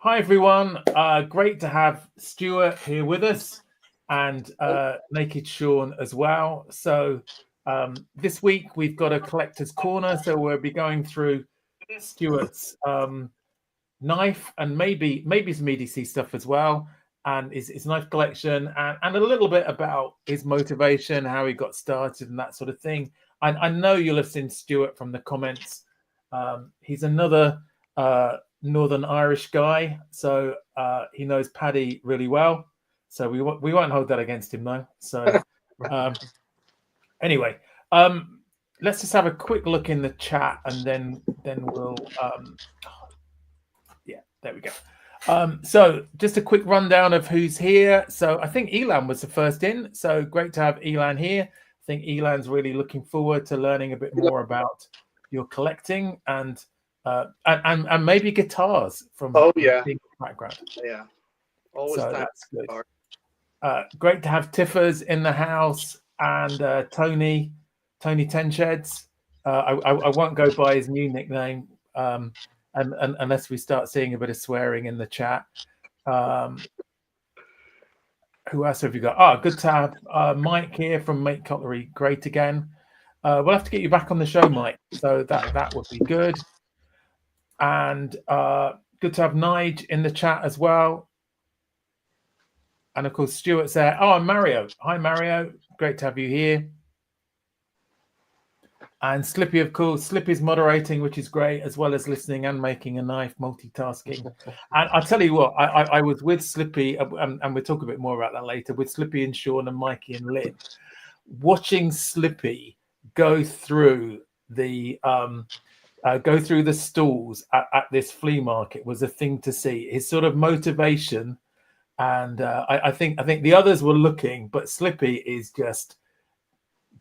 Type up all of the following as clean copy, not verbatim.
Hi everyone, great to have Stuart here with us and Naked Sean as well. So this week we've got a collector's corner, so we'll be going through Stuart's knife and maybe some EDC stuff as well, and his knife collection and a little bit about his motivation, how he got started and that sort of thing. I know you'll have seen Stuart from the comments. He's another Northern Irish guy, so he knows Paddy really well. So we won't hold that against him though. So anyway, let's just have a quick look in the chat, and then we'll yeah, there we go. So just a quick rundown of who's here. So I think Elan was the first in. So great to have Elan here. I think Elan's really looking forward to learning a bit more about your collecting and maybe guitars from background. Yeah, always. So that's good. Great to have Tiffers in the house and Tony Tensheds. I won't go by his new nickname unless we start seeing a bit of swearing in the chat. Who else have you got? Oh, good to have Mike here from Mate Cutlery. Great again. We'll have to get you back on the show, Mike. So that would be good. And good to have Nige in the chat as well. And of course, Stuart's there. Oh, and Mario. Hi, Mario. Great to have you here. And Slippy, of course. Slippy's moderating, which is great, as well as listening and making a knife, multitasking. And I'll tell you what, I was with Slippy, and we'll talk a bit more about that later, with Slippy and Sean and Mikey and Lynn. Watching Slippy go through the stalls at this flea market was a thing to see. His sort of motivation, and I think the others were looking, but Slippy is just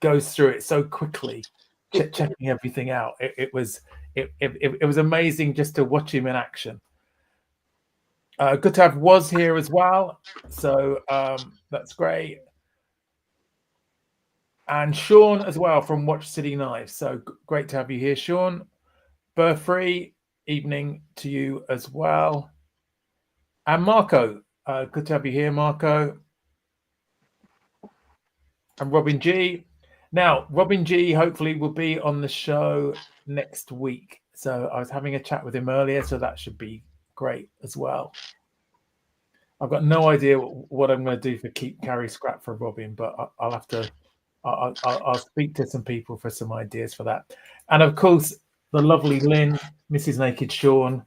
goes through it so quickly, checking everything out. It was amazing just to watch him in action. Good to have Was here as well, so that's great. And Sean as well from Watch City Knives. So great to have you here, Sean. Burfree, evening to you as well. And Marco, good to have you here, Marco. And Robin G. Now, Robin G hopefully will be on the show next week. So I was having a chat with him earlier, so that should be great as well. I've got no idea what I'm going to do for Keep Carry Scrap for Robin, but I'll have to. I'll speak to some people for some ideas for that. And of course, the lovely Lynn, Mrs. Naked Sean,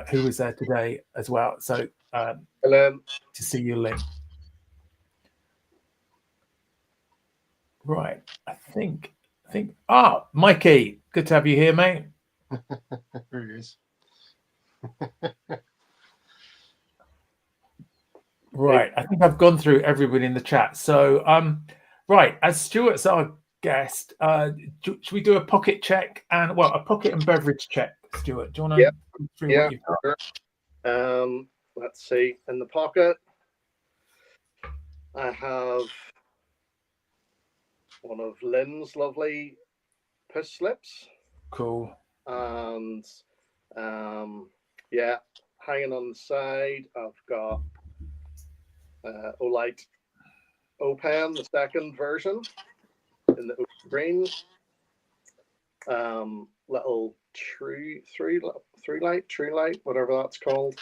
who was there today as well. So hello. To see you, Lynn. Right. I think Mikey, good to have you here, mate. There he is. Right. I think I've gone through everybody in the chat. So right, as Stuart's our guest, should we do a pocket check and a pocket and beverage check, Stuart? Do you want to go through what you've got? Sure. Let's see. In the pocket, I have one of Lynn's lovely push slips. Cool. And hanging on the side, I've got Olight Open, the second version in the green. Little true light, whatever that's called.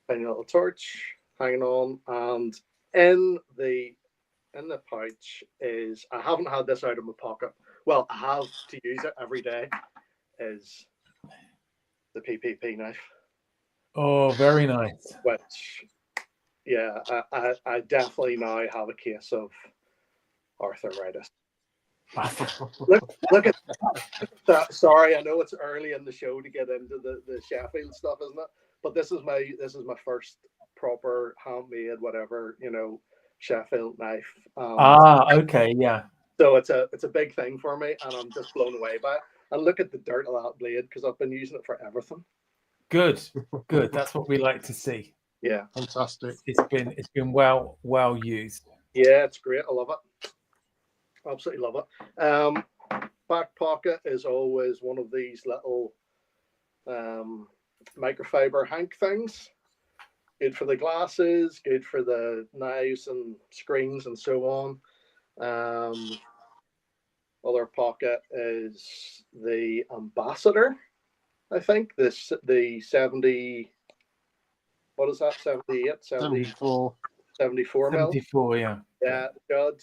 Tiny little torch hanging on, and in the pouch is, I haven't had this out of my pocket. Well, I have to use it every day. Is the PPP knife. Oh, very nice. Which, yeah, I definitely now have a case of arthritis. look at that. Sorry, I know it's early in the show to get into the Sheffield stuff, isn't it? But this is my first proper handmade, whatever, Sheffield knife. Okay, yeah. So it's a big thing for me, and I'm just blown away by it. And look at the dirt of that blade, because I've been using it for everything. Good. That's what we like to see. Yeah, fantastic. It's been well used. Yeah, it's great. I love it. Absolutely love it. Back pocket is always one of these little microfiber hank things. good for the glasses, good for the knives and screens and so on. Other pocket is the Ambassador, I think. The 70, what is that, 78, 74. 74 mil. 74, yeah. Yeah, Judd,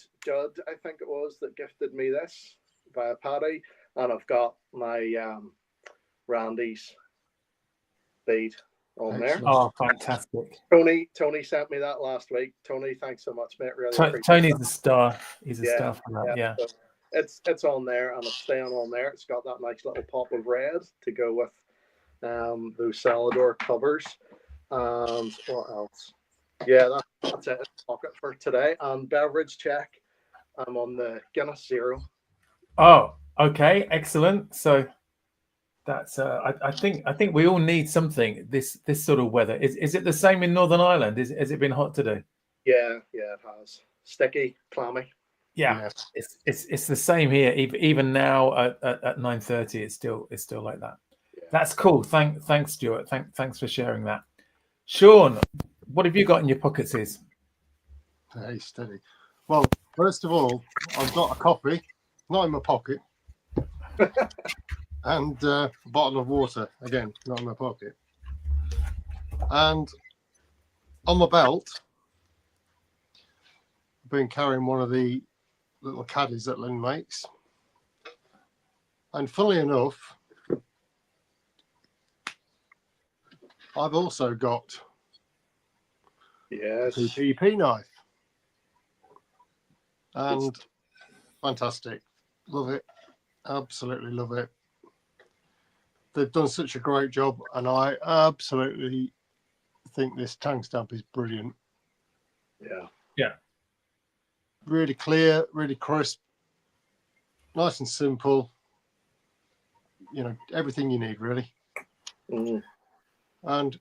I think it was, that gifted me this via Paddy. And I've got my Randy's bead on there. Oh, fantastic. Tony sent me that last week. Tony, thanks so much, mate. Really appreciate Tony's that. a star. He's a Yeah, star for that, yeah. So it's on there, and it's staying on there. It's got that nice little pop of red to go with those Salador covers. And what else? Yeah, that's it in the pocket for today. And beverage check. I'm on the Guinness Zero. Oh, okay, excellent. So that's I think we all need something this sort of weather. Is it the same in Northern Ireland? Has it been hot today? Yeah, it has. Sticky, clammy. Yeah, it's the same here. Even now at 9:30, it's still like that. Yeah. That's cool. Thanks, Stuart. Thanks for sharing that. Sean, what have you got in your pockets? Hey, steady. Well, first of all, I've got a copy, not in my pocket, and a bottle of water, again, not in my pocket. And on my belt, I've been carrying one of the little caddies that Lynn makes. And funnily enough, I've also got a PPP knife. And fantastic. Love it. Absolutely love it. They've done such a great job, and I absolutely think this tank stamp is brilliant. Yeah. Really clear, really crisp, nice and simple. You know, everything you need, really. Mm. And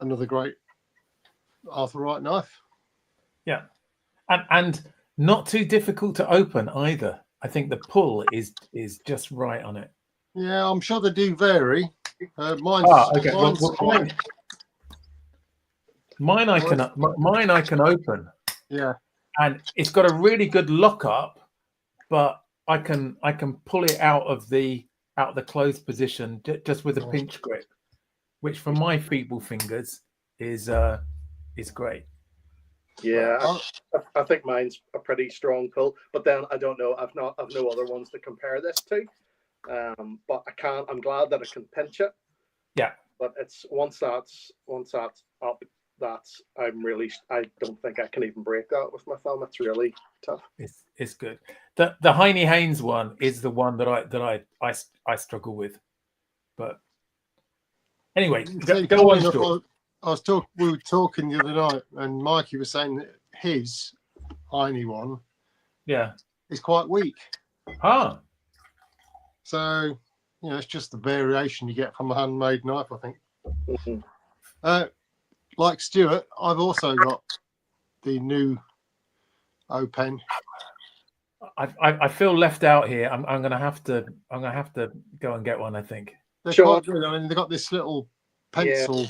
another great Arthur Wright knife. Yeah. And not too difficult to open either. I think the pull is just right on it. Yeah, I'm sure they do vary. Mine I can open. Yeah. And it's got a really good lock up, but I can pull it out of the closed position just with a pinch grip, which for my feeble fingers is great. Yeah, I think mine's a pretty strong pull, but then I don't know. I've no other ones to compare this to. But I'm glad that I can pinch it. Yeah. But it's once that's up, I don't think I can even break that with my thumb. It's really tough. It's good. The Heine Haynes one is the one that I struggle with. But anyway, go on, Stuart. We were talking the other night, and Mikey was saying that his Heine one, is quite weak. Ah. So it's just the variation you get from a handmade knife, I think. Mm-hmm. Like Stuart, I've also got the new O-Pen. I feel left out here. I'm gonna have to go and get one. I think They're quite good. I mean, they've got this little pencil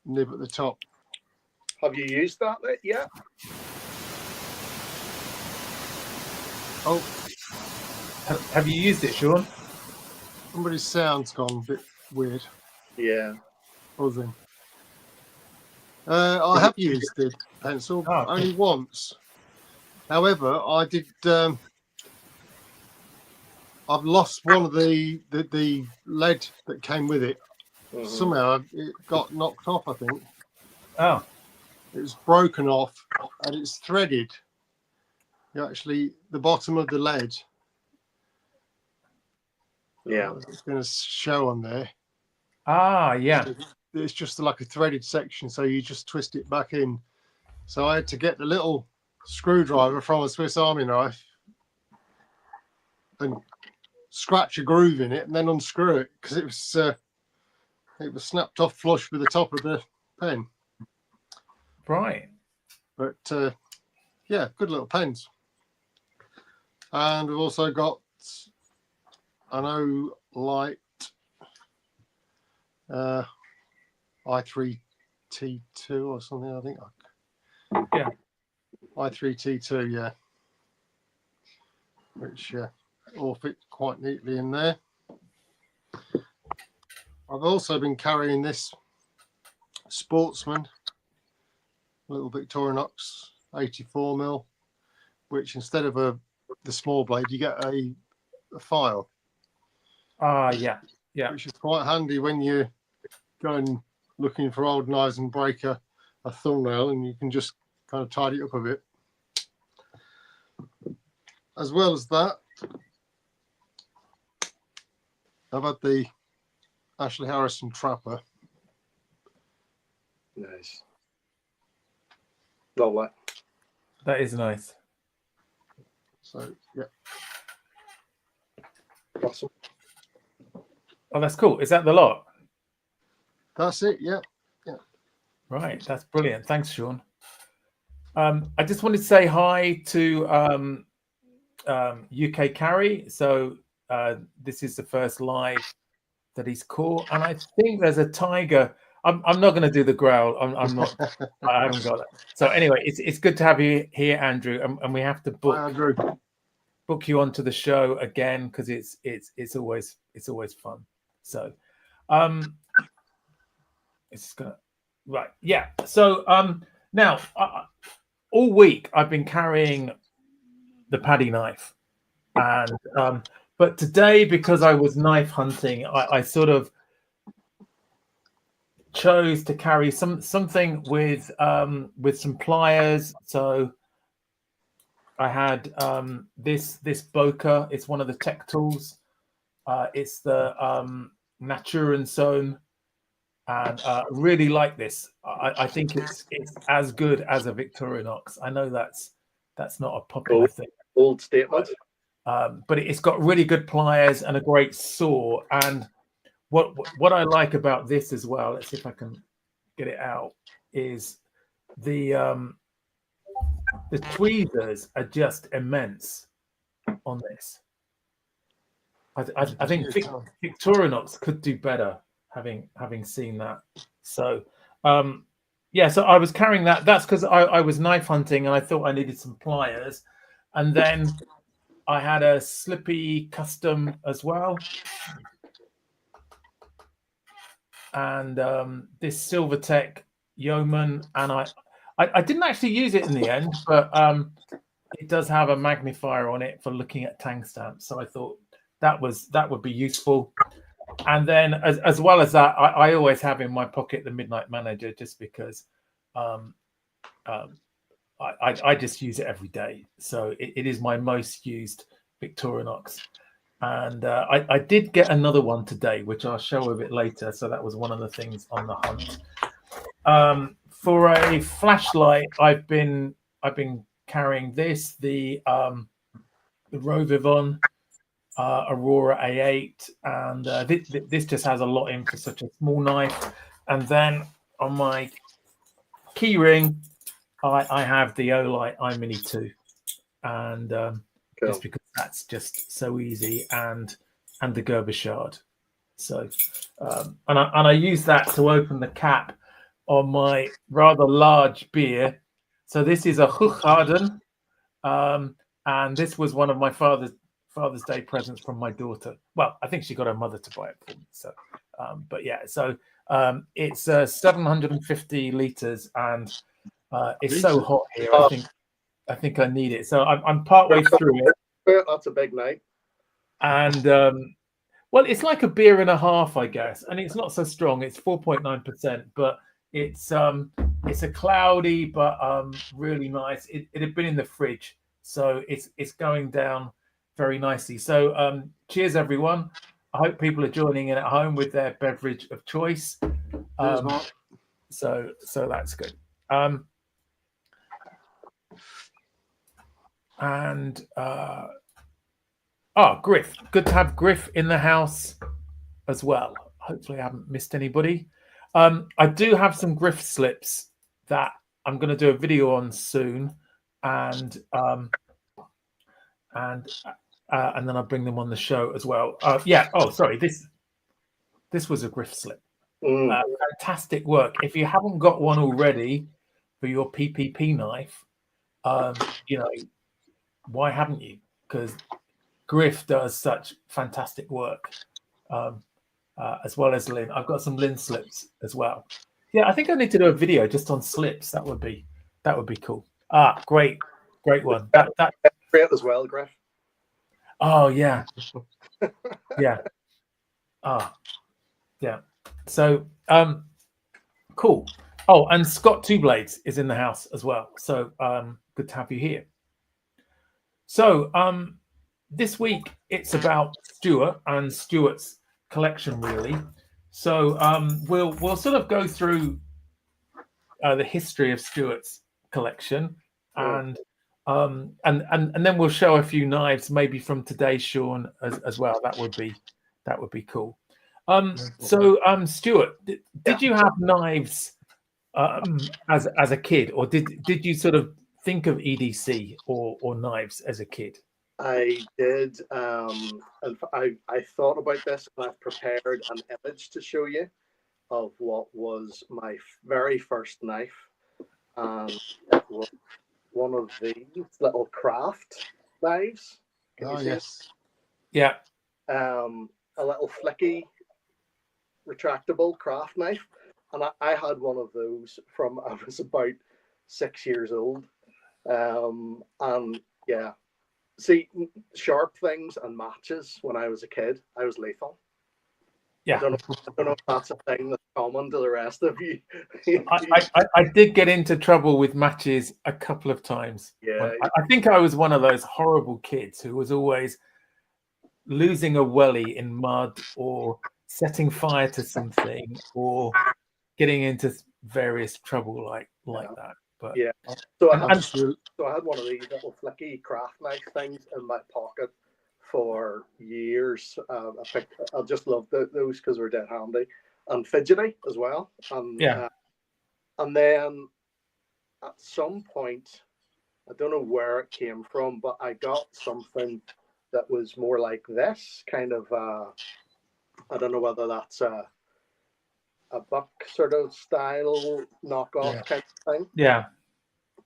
nib at the top. Have you used that yet? Oh, have you used it, Sean? Somebody's sound's gone a bit weird. Yeah. Buzzing. I have used the pencil only once. However, I did. I've lost one of the lead that came with it. Mm-hmm. Somehow it got knocked off, I think. Oh. It was broken off and it's threaded. Actually, the bottom of the lead. Yeah. It's going to show on there. Ah, yeah. It's just like a threaded section, so you just twist it back in. So I had to get the little screwdriver from a Swiss Army knife and scratch a groove in it and then unscrew it because it was snapped off flush with the top of the pen. Right. But yeah, good little pens. And we've also got an O light i3T2 or something, I think. Yeah. i3T2, yeah. Which all fit quite neatly in there. I've also been carrying this Sportsman little Victorinox 84mm, which instead of the small blade, you get a file. Yeah. Which is quite handy when you're going looking for old knives and break a thumbnail, and you can just kind of tidy it up a bit. As well as that, I've had the Ashley Harrison Trapper. Nice. Lovely. That is nice. So, yeah. Awesome. Oh, that's cool. Is that the lot? That's it, yeah. Right, that's brilliant. Thanks, Sean. I just wanted to say hi to UK Carry. So this is the first live that he's caught, and I think there's a tiger. I'm not going to do the growl. I'm not. I haven't got it. So anyway, it's good to have you here, Andrew, and we have to book you onto the show again because it's always fun. So it's gonna right, yeah. So now all week I've been carrying the paddy knife, and but today, because I was knife hunting, I sort of chose to carry something with some pliers. So I had this Boca. It's one of the tech tools. It's the Naturen Zone, and really like this. I think it's as good as a Victorinox. I know that's not a popular thing. Old statement. But it's got really good pliers and a great saw. And what I like about this as well, let's see if I can get it out, is the tweezers are just immense on this. I think Victorinox could do better, having seen that. So yeah, so I was carrying that. That's because I was knife hunting and I thought I needed some pliers, and then I had a Slippy Custom as well, and this Silvertech Yeoman, and I didn't actually use it in the end, but it does have a magnifier on it for looking at tang stamps, so I thought that would be useful. And then as well as that, I always have in my pocket the Midnight Manager, just because I just use it every day. So it is my most used Victorinox. And I did get another one today, which I'll show a bit later. So that was one of the things on the hunt. For a flashlight, I've been carrying this, the Rovivon Aurora A8, and this just has a lot in for such a small knife. And then on my key ring, I have the Olight iMini 2, and Cool. just because that's just so easy, and the Gerber shard. So and I use that to open the cap on my rather large beer. So this is a Hochharden, and this was one of my Father's Day presents from my daughter. Well, I think she got her mother to buy it for me. So but yeah, so it's 750 liters, and it's so hot here. I think I need it. So I'm partway through it. That's a big night. And well, it's like a beer and a half, I guess, and it's not so strong. It's 4.9%, but it's a cloudy but really nice. It had been in the fridge, so it's going down very nicely. So cheers, everyone. I hope people are joining in at home with their beverage of choice. So that's good. And Griff, good to have Griff in the house as well. Hopefully I haven't missed anybody. I do have some Griff slips that I'm going to do a video on soon, and then I'll bring them on the show as well. Yeah. Oh, sorry. This was a Griff slip. Fantastic work. If you haven't got one already for your PPP knife, you know, why haven't you? Because Griff does such fantastic work, as well as Lynn. I've got some Lynn slips as well. Yeah, I think I need to do a video just on slips. That would be cool. Great one. That great as well, Griff. Oh yeah, yeah. Yeah. So cool. Oh, and Scott Two Blades is in the house as well. So good to have you here. So this week it's about Stuart and Stuart's collection, really. So we'll sort of go through the history of Stuart's collection, and then we'll show a few knives, maybe from today's Sean as well. That would be cool. So Stuart, did you have knives as a kid, or did you sort of think of EDC or knives as a kid? I did. And I thought about this, and I've prepared an image to show you of what was my very first knife. It was one of these little craft knives. Can you see yes. it? Yeah. A little flicky, retractable craft knife. And I had one of those from I was about 6 years old. And yeah, see, sharp things and matches when I was a kid, I was lethal. Yeah. I don't know if that's a thing that's common to the rest of you. I did get into trouble with matches a couple of times. Yeah. I think I was one of those horrible kids who was always losing a welly in mud, or setting fire to something, or getting into various trouble like that. But yeah, so I had one of these little flicky craft knife things in my pocket for years. I just loved those because they're dead handy and fidgety as well. And then at some point, I don't know where it came from, but I got something that was more like this kind of. I don't know whether that's a buck sort of style knockoff kind of thing. Yeah.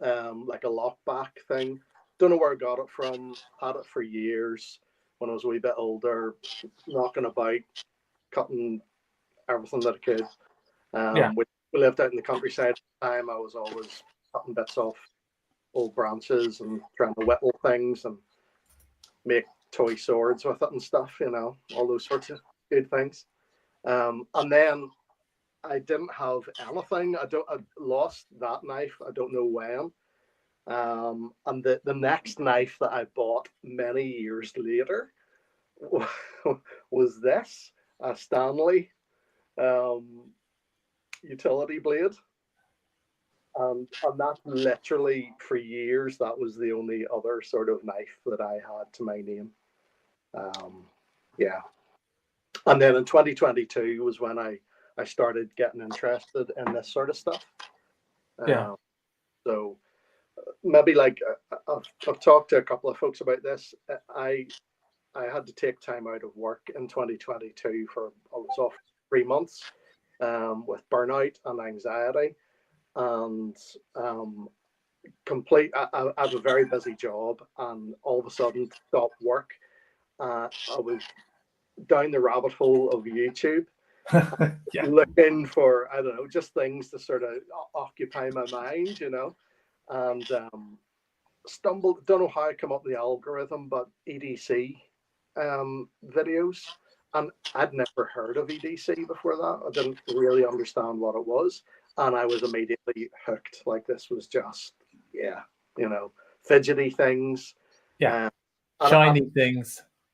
Like a lockback thing. Don't know where I got it from. Had it for years when I was a wee bit older, knocking about, cutting everything that I could. We lived out in the countryside at the time. I was always cutting bits off old branches and trying to whittle things and make toy swords with it and stuff, you know, all those sorts of good things. And then I didn't have anything. I lost that knife. I don't know when. And the next knife that I bought many years later was this, a Stanley utility blade. And that literally for years, that was the only other sort of knife that I had to my name. Yeah. And then in 2022 was when I started getting interested in this sort of stuff. So maybe like I've talked to a couple of folks about this. I had to take time out of work in 2022 I was off 3 months with burnout and anxiety, and I have a very busy job, and all of a sudden stopped work. I was down the rabbit hole of YouTube. Looking for, I don't know, just things to sort of occupy my mind, you know, and stumbled, don't know how I come up with the algorithm, but EDC videos, and I'd never heard of EDC before that. I didn't really understand what it was, and I was immediately hooked. Like, this was just, you know, fidgety things,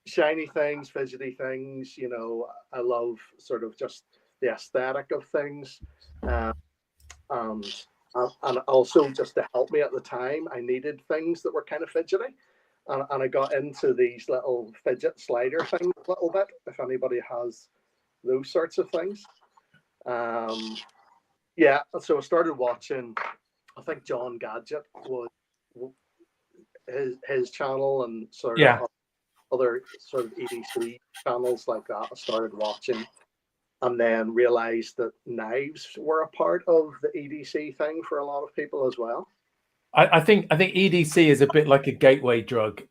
shiny things, fidgety things, you know. I love sort of just the aesthetic of things, and also just to help me at the time, I needed things that were kind of fidgety, and I got into these little fidget slider things a little bit, if anybody has those sorts of things. So I started watching, I think John Gadget was his channel, and sort of other sort of EDC channels like that I started watching. and then realized that knives were a part of the EDC thing for a lot of people as well. I think EDC is a bit like a gateway drug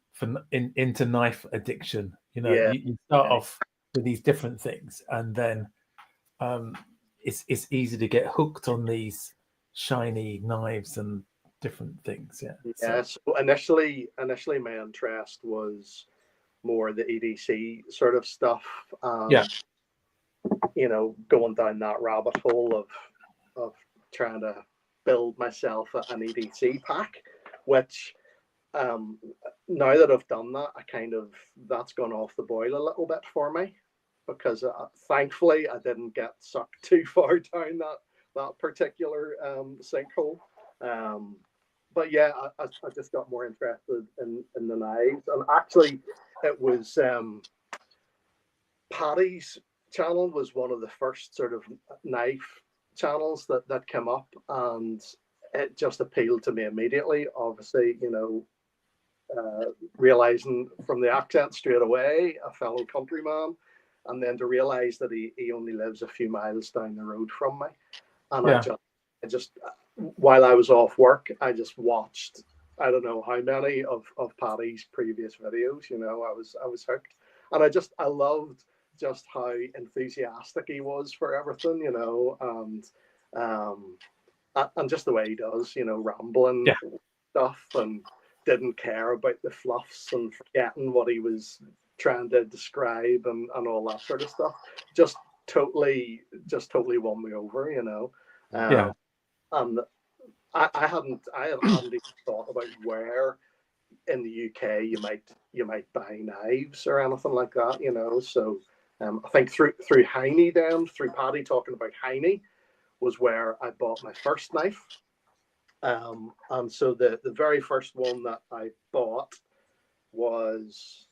into knife addiction. You know, Yeah. you start off with these different things, and then it's easy to get hooked on these shiny knives and different things. Yeah. So initially my interest was more the EDC sort of stuff. You know, going down that rabbit hole of trying to build myself an EDC pack, which now that I've done that, that's gone off the boil a little bit for me, because thankfully I didn't get sucked too far down that particular sinkhole. But yeah, I just got more interested in the knives, and actually it was Paddy's channel was one of the first sort of knife channels that came up, and it just appealed to me immediately. Obviously, you know, realizing from the accent straight away, a fellow countryman, and then to realize that he only lives a few miles down the road from me. And I just while I was off work, I just watched, I don't know how many of Paddy's previous videos. You know, I was hooked, and I loved just how enthusiastic he was for everything, you know, and just the way he does, you know, rambling stuff, and didn't care about the fluffs and forgetting what he was trying to describe and all that sort of stuff. Just totally won me over, you know. And I hadn't even thought about where in the UK you might buy knives or anything like that, you know. So I think through Heine, then through Paddy talking about Heine, was where I bought my first knife. And so the very first one that I bought was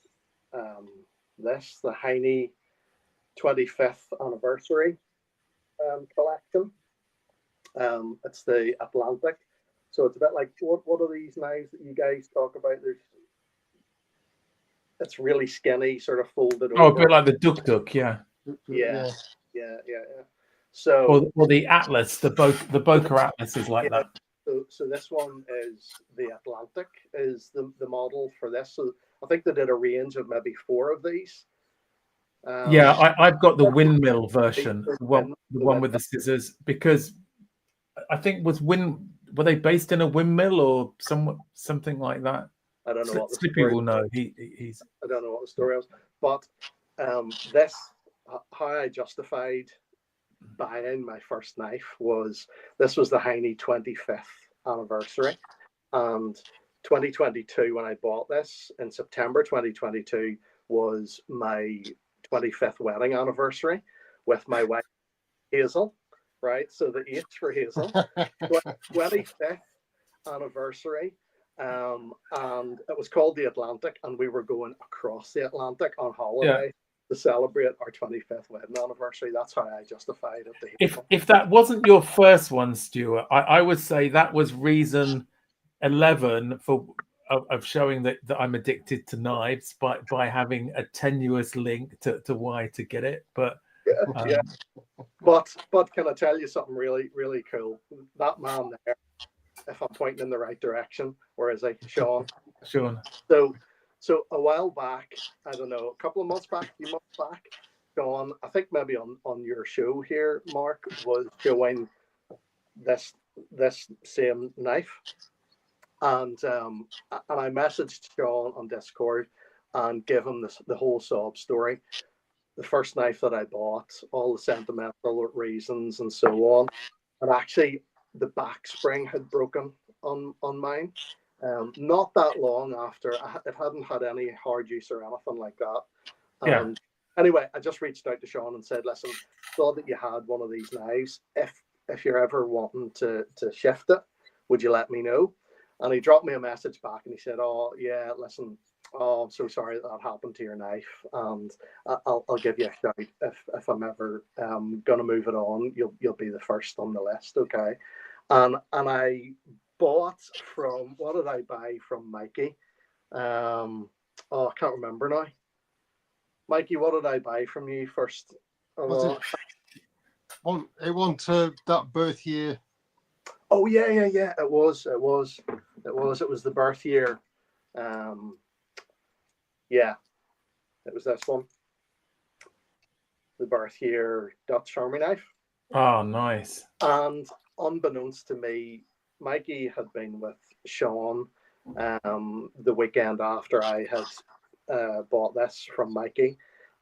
the Heine 25th anniversary collection. It's the Atlantic. So it's a bit like, what are these knives that you guys talk about? It's really skinny, sort of folded over. Oh, a bit like the Duk, yeah. So, or the Atlas, the Boker Atlas is like that. So this one is the Atlantic, is the model for this. So I think they did a range of maybe 4 of these. I've got the windmill version, the one with the scissors, because I think were they based in a windmill or something like that? I don't know what the Slippy will know. He's. I don't know what the story was, but this, how I justified buying my first knife was the Heine 25th anniversary, and 2022 when I bought this in September 2022 was my 25th wedding anniversary with my wife Hazel, right? So the H for Hazel, 25th anniversary. And it was called the Atlantic, and we were going across the Atlantic on holiday to celebrate our 25th wedding anniversary. That's how I justified it. If that wasn't your first one, Stuart, I would say that was reason 11 of showing that I'm addicted to knives by having a tenuous link to why to get it. But but can I tell you something really, really cool? That man there, if I'm pointing in the right direction, where is he? Sean. So a while back, I don't know, a couple of months back, a few months back, Sean, I think maybe on your show here, Mark, was showing this same knife. And I messaged Sean on Discord and gave him the whole sob story. The first knife that I bought, all the sentimental reasons and so on. And actually, the back spring had broken on mine. Not that long after. It hadn't had any hard use or anything like that. Anyway, I just reached out to Sean and said, listen, saw that you had one of these knives. If you're ever wanting to shift it, would you let me know? And he dropped me a message back and he said, oh, yeah, listen, I'm so sorry that happened to your knife. And I'll give you a shout if I'm ever going to move it on. You'll be the first on the list, okay? And I bought from, what did I buy from Mikey? I can't remember now. Mikey, what did I buy from you first? It went that birth year. Oh yeah. It was the birth year. Yeah, it was this one. The birth year Dutch Army knife. Oh, nice. And unbeknownst to me, Mikey had been with Sean the weekend after I had bought this from Mikey.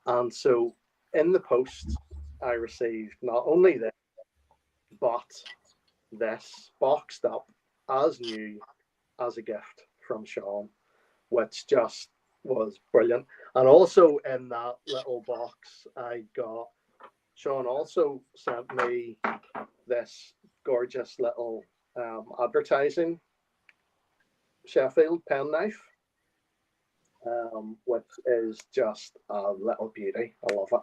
And so in the post, I received not only this, but this boxed up as new as a gift from Sean, which just was brilliant. And also in that little box, I got Sean also sent me this gorgeous little advertising Sheffield penknife, which is just a little beauty. I love it.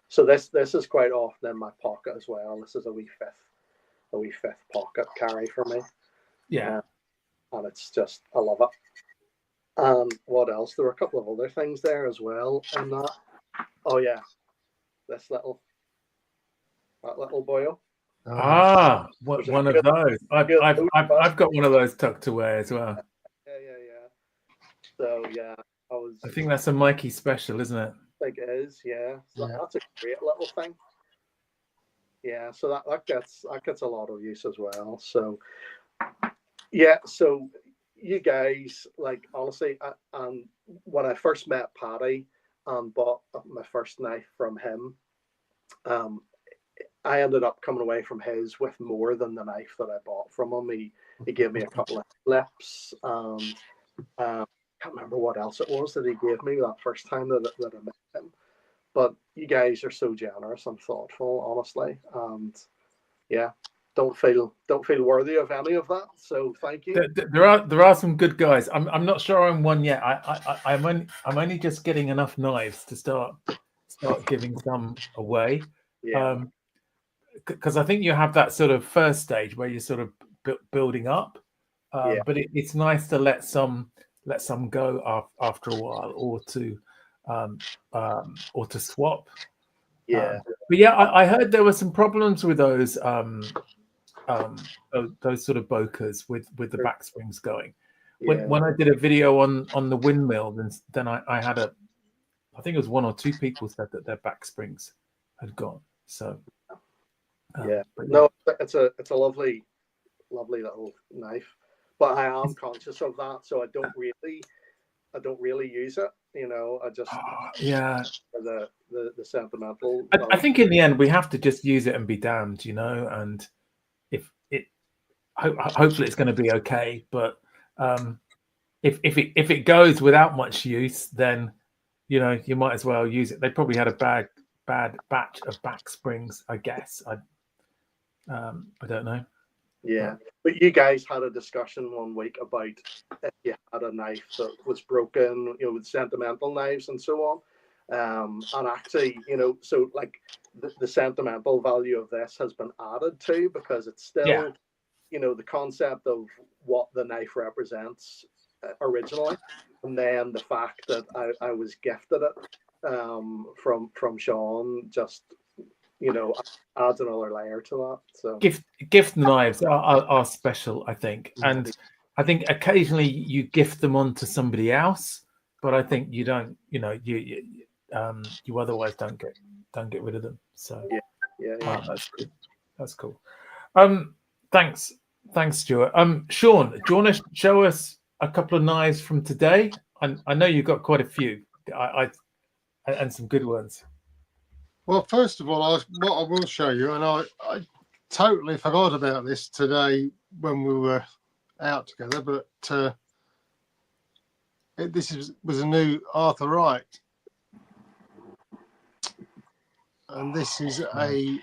So this is quite often in my pocket as well. This is a wee fifth pocket carry for me. Yeah. And it's just, I love it. And what else? There were a couple of other things there as well in that. Oh yeah, that little boyo. One of those. I've got one of those tucked away as well. Yeah. So yeah, I think that's a Mikey Special, isn't it? I think it is. Yeah. So that's a great little thing. Yeah. So that gets a lot of use as well. So yeah. So you guys, like, honestly, and when I first met Paddy and bought my first knife from him, I ended up coming away from his with more than the knife that I bought from him. He gave me a couple of clips, and I can't remember what else it was that he gave me that first time that I met him. But you guys are so generous and thoughtful, honestly, and yeah, don't feel worthy of any of that. So thank you. There are some good guys. I'm not sure I'm one yet. I'm only just getting enough knives to start giving some away. Yeah. Because I think you have that sort of first stage where you're sort of building up, but it's nice to let some go after a while, or to swap. Yeah. But yeah, I heard there were some problems with those sort of bokers with the back springs going. When I did a video on the windmill, then I had I think it was one or two people said that their back springs had gone. So no, it's a lovely little knife, but I am conscious of that, so I don't really use it. You know, I just for the sentimental. I think in the end we have to just use it and be damned, you know. And if it, hopefully it's going to be okay. But if it goes without much use, then you know you might as well use it. They probably had a bad batch of back springs, I guess. I don't know. Yeah, but you guys had a discussion one week about if you had a knife that was broken, you know, with sentimental knives and so on. And actually, you know, so like the sentimental value of this has been added to, because it's still, you know, the concept of what the knife represents originally, and then the fact that I was gifted it from Sean, just, you know, adds another layer to that. So gift knives are special, I think, and I think occasionally you gift them on to somebody else, but I think you don't, you know, you otherwise don't get rid of them. So yeah. That's cool. Thanks, Stuart. Sean, do you want to show us a couple of knives from today? I know you've got quite a few, and some good ones. Well, first of all, what I will show you, and I totally forgot about this today when we were out together, but this was a new Arthur Wright, and this is a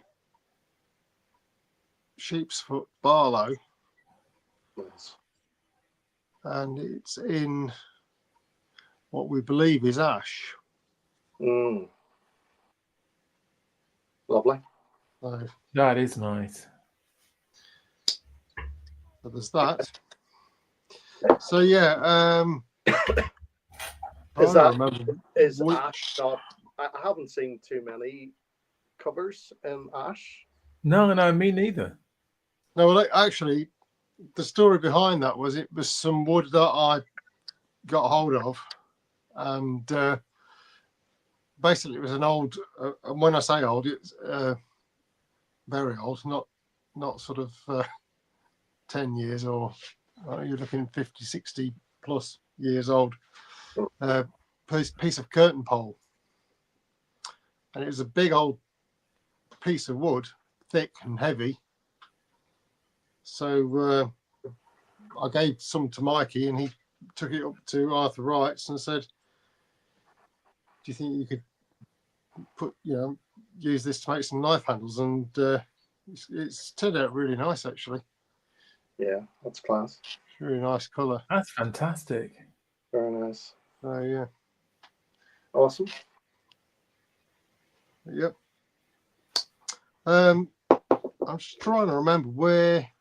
sheep's foot Barlow, and it's in what we believe is ash. Lovely. So, that is nice. So there's that. So yeah, is ash not? I haven't seen too many covers in ash. No, me neither. No, well, actually, the story behind that was it was some wood that I got hold of, and basically it was an old. And when I say old, it's very old, not sort of 10 years or you're looking 50, 60 plus years old. Piece of curtain pole, and it was a big old piece of wood, thick and heavy. So I gave some to Mikey, and he took it up to Arthur Wright's and said, "Do you think you could use this to make some knife handles?" And it's turned out really nice, actually. Yeah, that's class. Really nice colour. That's fantastic. Very nice. So yeah. Awesome. Yep. I'm just trying to remember where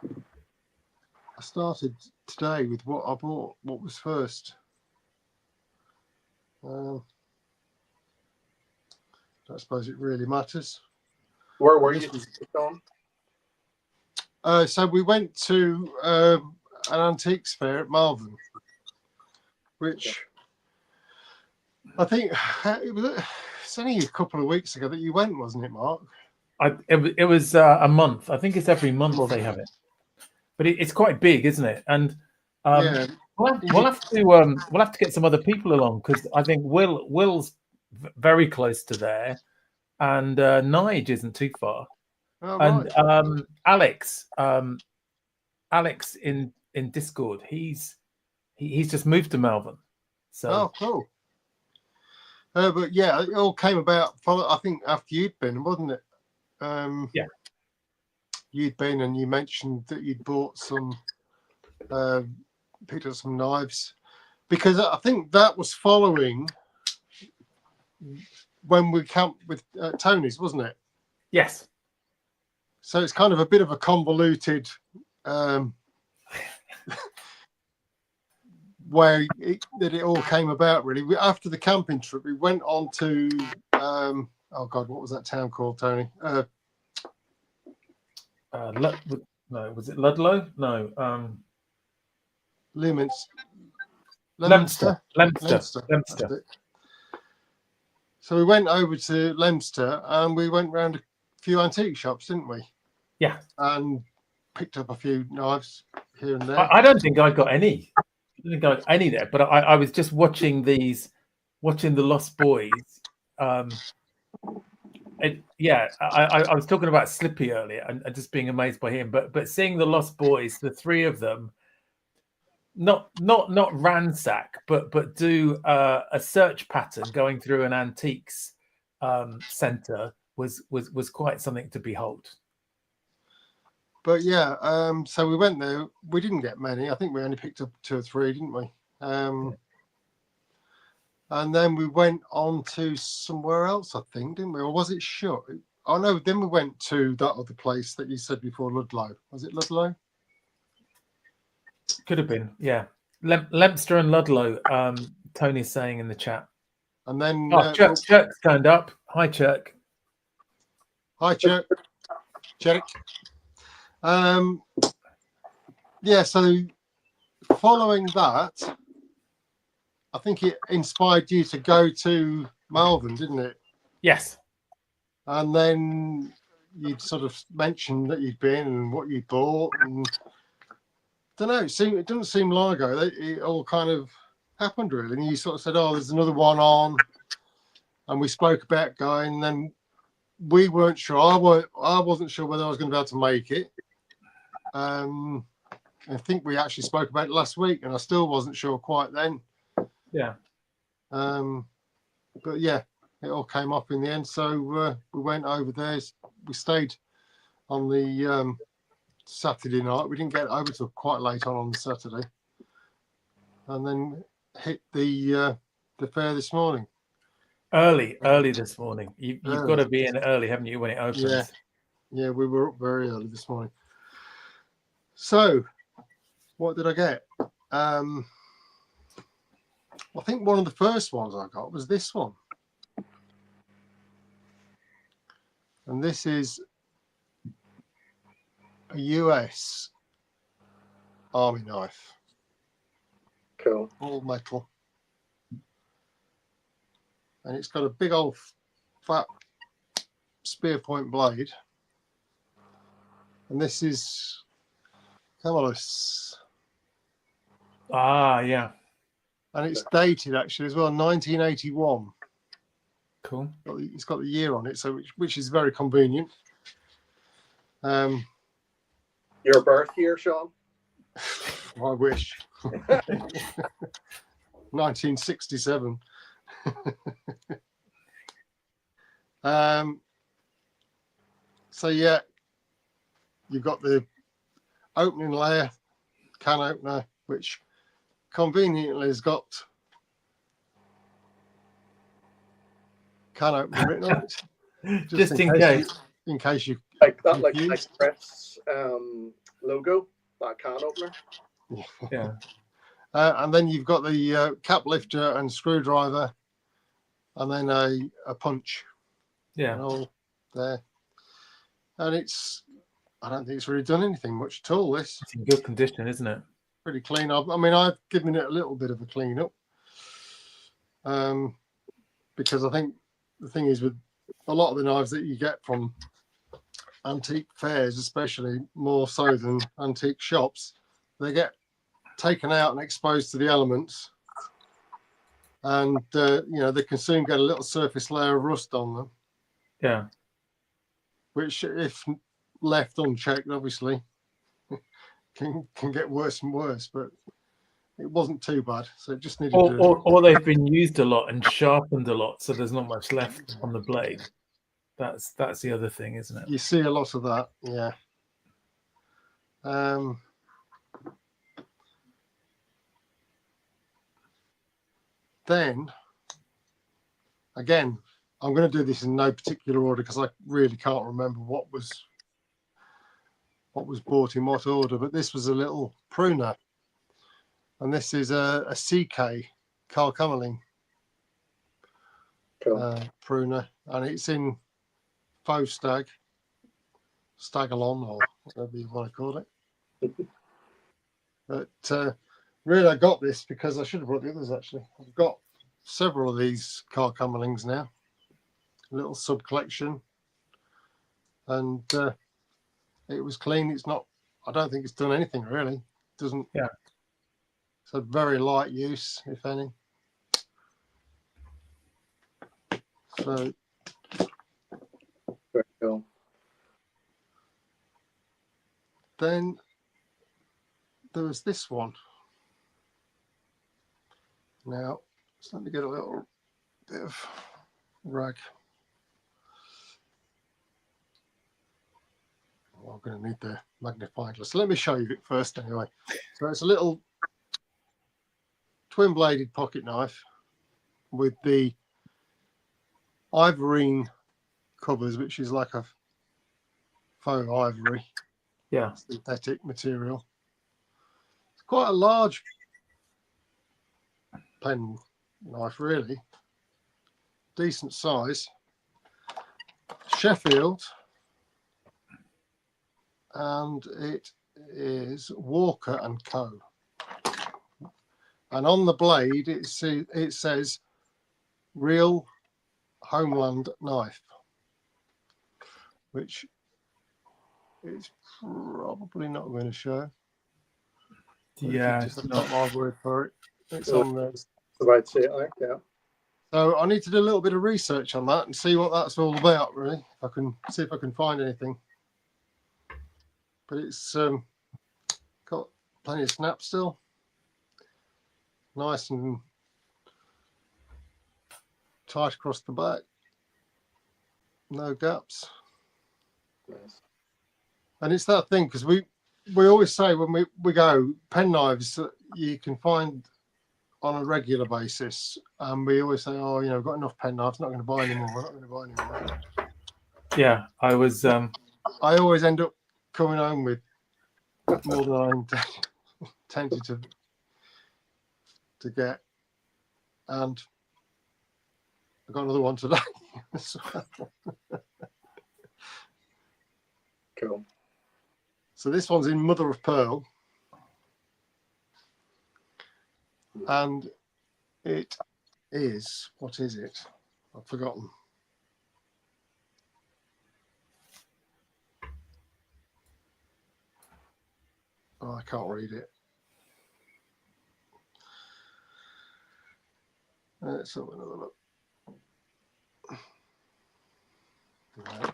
I started today with what I bought. What was first? I suppose it really matters. Where were you going? So we went to an antiques fair at Malvern, which I think it's only a couple of weeks ago that you went, wasn't it, Mark? It was a month. I think it's every month they have it, but it's quite big, isn't it? And Yeah. we'll have to get some other people along, because I think Will's very close to there, and Nige isn't too far. Oh, And right. Alex in Discord, he's just moved to Melbourne. So Oh, cool. But yeah, it all came about. I think after you'd been, wasn't it? Yeah. You'd been, and you mentioned that you'd bought some, picked up some knives, because I think that was following when we camped with Tony's, wasn't it? Yes. So it's kind of a bit of a convoluted way that it all came about, really. After the camping trip, we went on to, oh God, what was that town called, Tony? No, was it Ludlow? No. Leominster. Leominster. So we went over to Leominster and we went round a few antique shops, didn't we? Yeah. And picked up a few knives here and there. I don't think I got any. I don't think I got any there, but I was just watching the Lost Boys. I was talking about Slippy earlier and just being amazed by him, but seeing the Lost Boys, the three of them, not ransack, but do a search pattern going through an antiques center was quite something to behold. But yeah, so we went there. We didn't get many. I think we only picked up 2 or 3, didn't we? And then we went on to somewhere else, I think, didn't we? Or was it shut? Oh no, then we went to that other place that you said before, Ludlow. Was it Ludlow? Could have been, yeah. Leominster and Ludlow, Tony's saying in the chat. And then Chuck's turned up. Hi, Chuck. Hi, Chuck. Chuck. Yeah, so following that, I think it inspired you to go to Malvern, didn't it? Yes. And then you'd sort of mentioned that you'd been and what you bought, and I don't know, it didn't seem long ago that it all kind of happened, really. And you sort of said, "Oh, there's another one on," and we spoke about going. And then we weren't sure. I wasn't sure whether I was going to be able to make it. I think we actually spoke about it last week, and I still wasn't sure quite then. Yeah. But yeah, it all came off in the end. So we went over there. We stayed on the Saturday night. We didn't get over till quite late on the Saturday, and then hit the fair this morning. Early this morning. You've got to be in early, haven't you, when it opens? Yeah, we were up very early this morning. So, what did I get? I think one of the first ones I got was this one. And this is a US Army knife, Cool. all metal. And it's got a big old fat spear point blade. And this is Camelus. Ah, yeah. And it's dated actually as well, 1981. Cool. It's got the year on it, so which is very convenient. Your birth year, Sean? I wish. 1967. So yeah, you've got the opening layer, can opener, which conveniently has got can opener written on it. Just in case. In case you Like that, confused. like Chris logo, that can opener. Yeah. And then you've got the cap lifter and screwdriver, and then a punch. Yeah. And all there. And I don't think it's really done anything much at all. This It's in good condition, isn't it? pretty clean. I mean, I've given it a little bit of a clean up, because I think the thing is with a lot of the knives that you get from antique fairs, especially more so than antique shops, they get taken out and exposed to the elements, and they can soon get a little surface layer of rust on them. Yeah. Which, if left unchecked, obviously can get worse and worse. But it wasn't too bad, so it just needed Or they've been used a lot and sharpened a lot, so there's not much left on the blade. That's the other thing, isn't it? You see a lot of that, yeah. Then again, I'm going to do this in no particular order because I really can't remember what was bought in what order. But this was a little pruner, and this is a CK Carl Cummerling pruner, and it's in faux stag, stagalon, or whatever you want to call it. But really, I got this because I should have brought the others. Actually, I've got several of these Carl Cummerlings now. A little sub collection, and it was clean. It's not. I don't think it's done anything really. It doesn't. Yeah. It's a very light use, if any. So. Very cool. Then there was this one. Now, just let me get a little bit of rag. Well, I'm going to need the magnifying glass. So let me show you it first anyway. So it's a little twin-bladed pocket knife with the ivorine covers, which is like a faux ivory. Yeah. Synthetic material. It's quite a large pen knife, really. Decent size. Sheffield. And it is Walker and Co. And on the blade, it says Real Homeland Knife, which is probably not going to show. Yeah. Just not my word for it. It's on there. About to say it, like, yeah. So I need to do a little bit of research on that and see what that's all about, really. If I can see if I can find anything. But it's got plenty of snap still. Nice and tight across the back. No gaps. Nice. And it's that thing, because we always say when we go, pen knives that you can find on a regular basis. And we always say, oh, we've got enough pen knives, not going to buy any more. We're not going to buy any more. Yeah, I was. I always end up coming home with more than I'm tempted to get, and I got another one today. Cool. So this one's in mother of pearl, and it is, what is it? I've forgotten. Oh, I can't read it. Let's have another look. No,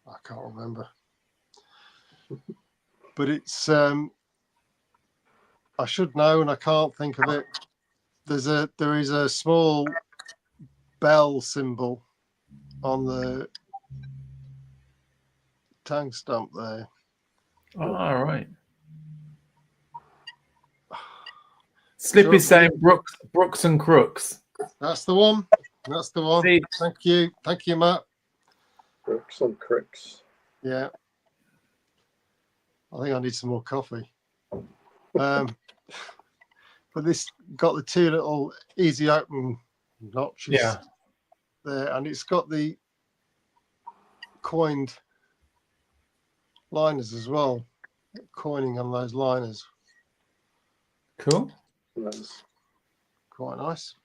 I can't remember. But it's I should know and I can't think of it. There is a small bell symbol on the tang stamp there. Oh, all right. Slippy's saying Brooks and Crooks. That's the one. That's the one. See, Thank you. Thank you, Matt. Brooks and Crooks. Yeah. I think I need some more coffee. But this got the two little easy open notches there, and it's got the coined liners as well. Coining on those liners. cool. Nice. Quite nice.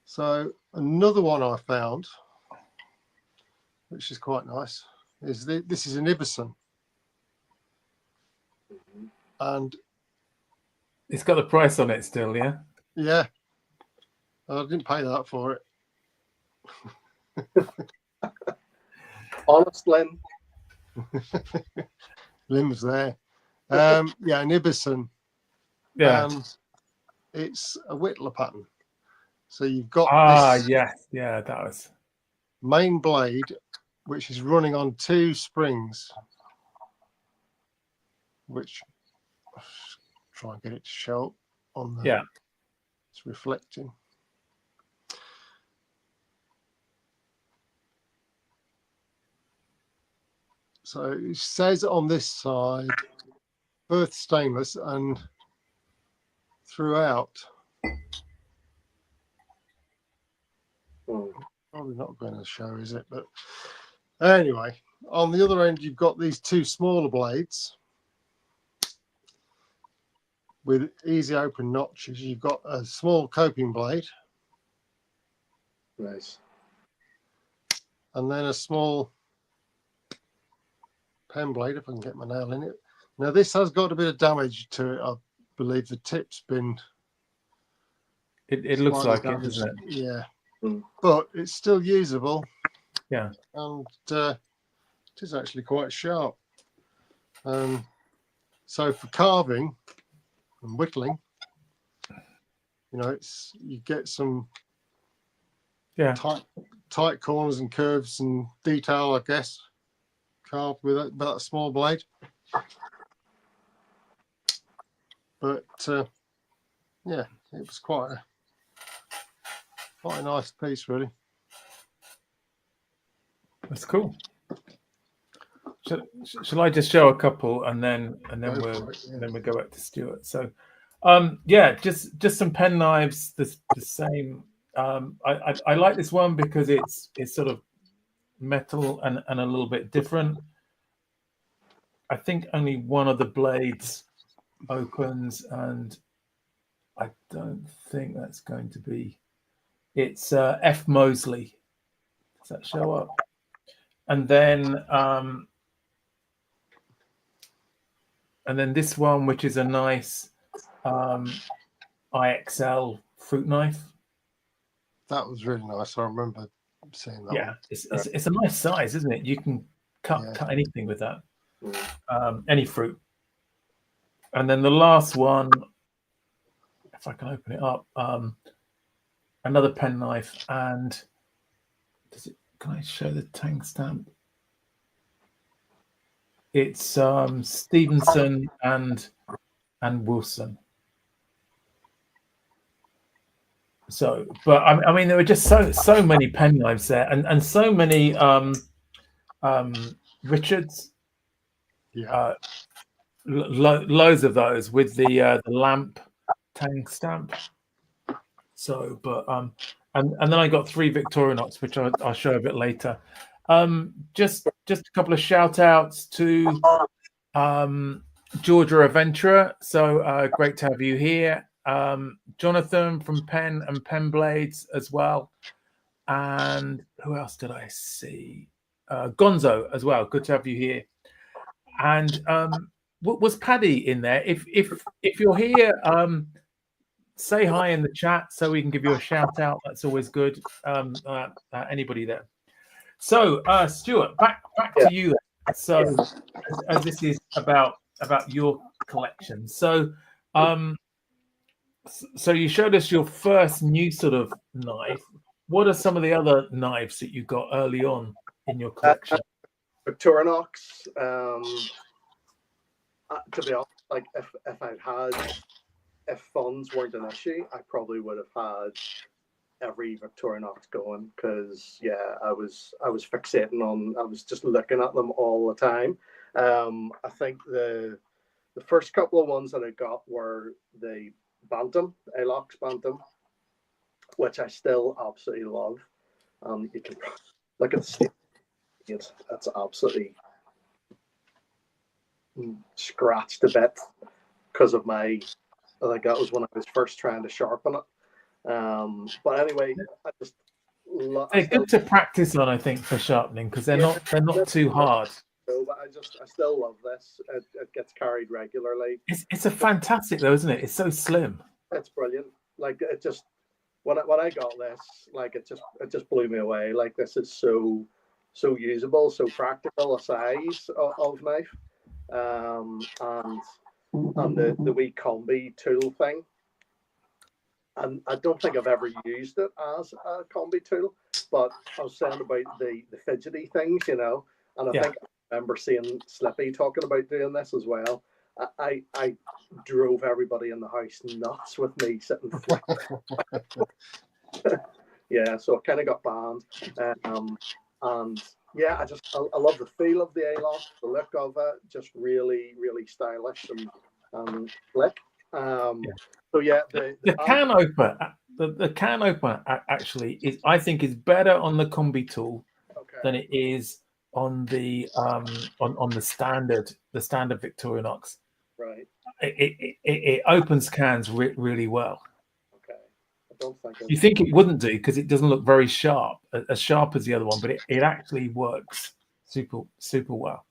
So another one I found, which is quite nice, is this is an Ibison, and It's got the price on it still, yeah. yeah, I didn't pay that for it. Honest, Lynn. Lynn was there. Yeah, an Ibison, Yeah. and it's a Whittler pattern. So you've got this yeah, that was main blade, which is running on two springs, which try and get it to show up on the it's reflecting. So it says on this side Perth stainless, and throughout probably not going to show, is it? But anyway, on the other end you've got these two smaller blades with easy open notches. You've got a small coping blade, Nice. and then a small pen blade, if I can get my nail in it. Now this has got a bit of damage to it. I believe the tip's been it looks like damaged. it, doesn't it? Yeah. But it's still usable. Yeah. And it is actually quite sharp. So for carving and whittling, you know, you get some tight corners and curves and detail, I guess, carved with that small blade. But yeah, it was quite a nice piece, really. That's cool. Shall I just show a couple and then we go back to Stuart? So just some pen knives, the same. I like this one because it's sort of metal and a little bit different. I think only one of the blades opens, and I don't think that's going to be. It's F. Mosley. Does that show up? And then this one, which is a nice IXL fruit knife. That was really nice. I remember seeing that. Yeah, it's a nice size, isn't it? You can cut anything with that, any fruit. And then the last one, if I can open it up, another pen knife, and can I show the tang stamp? It's Stevenson and Wilson. So, but I mean, there were just so many pen knives there, and so many Richards. Yeah. Loads of those with the lamp tang stamp. So, but and then I got 3 Victorinox, which I'll show a bit later. Just a couple of shout outs to Georgia Aventura. So great to have you here. Jonathan from Pen and Pen Blades as well. And who else did I see? Gonzo as well. Good to have you here. And was Paddy in there? If you're here, say hi in the chat so we can give you a shout out. That's always good. Anybody there? So Stuart, back to you. So as this is about your collection. So so you showed us your first new sort of knife. What are some of the other knives that you got early on in your collection? Victorinox. To be honest, like if funds weren't an issue, I probably would have had every Victorinox going, because yeah, I was fixating on, I was just looking at them all the time. I think the first couple of ones that I got were the Bantam, Alox Bantam, which I still absolutely love. You can look at the state. That's absolutely scratched a bit because of I think that was when I was first trying to sharpen it. But anyway, I just they're good to practice on, I think, for sharpening, because they're not too hard. So, but I still love this. It gets carried regularly. It's a fantastic though, isn't it? It's so slim. It's brilliant. Like, it just when I got this, like it just blew me away. Like, this is so usable, so practical a size of knife, and the wee combi tool thing. And I don't think I've ever used it as a combi tool, but I was saying about the fidgety things, you know, and I think I remember seeing Slippy talking about doing this as well. I drove everybody in the house nuts with me sitting flat. Yeah, so it kind of got banned. And yeah, I love the feel of the A-lock, the look of it, just really, really stylish and slick. So yeah, the can opener, the can opener actually is, I think, is better on the combi tool than it is on the on the standard Victorinox. Right. It opens cans really well. Okay. I don't think you think it wouldn't do, because it doesn't look very sharp as the other one, but it actually works super well.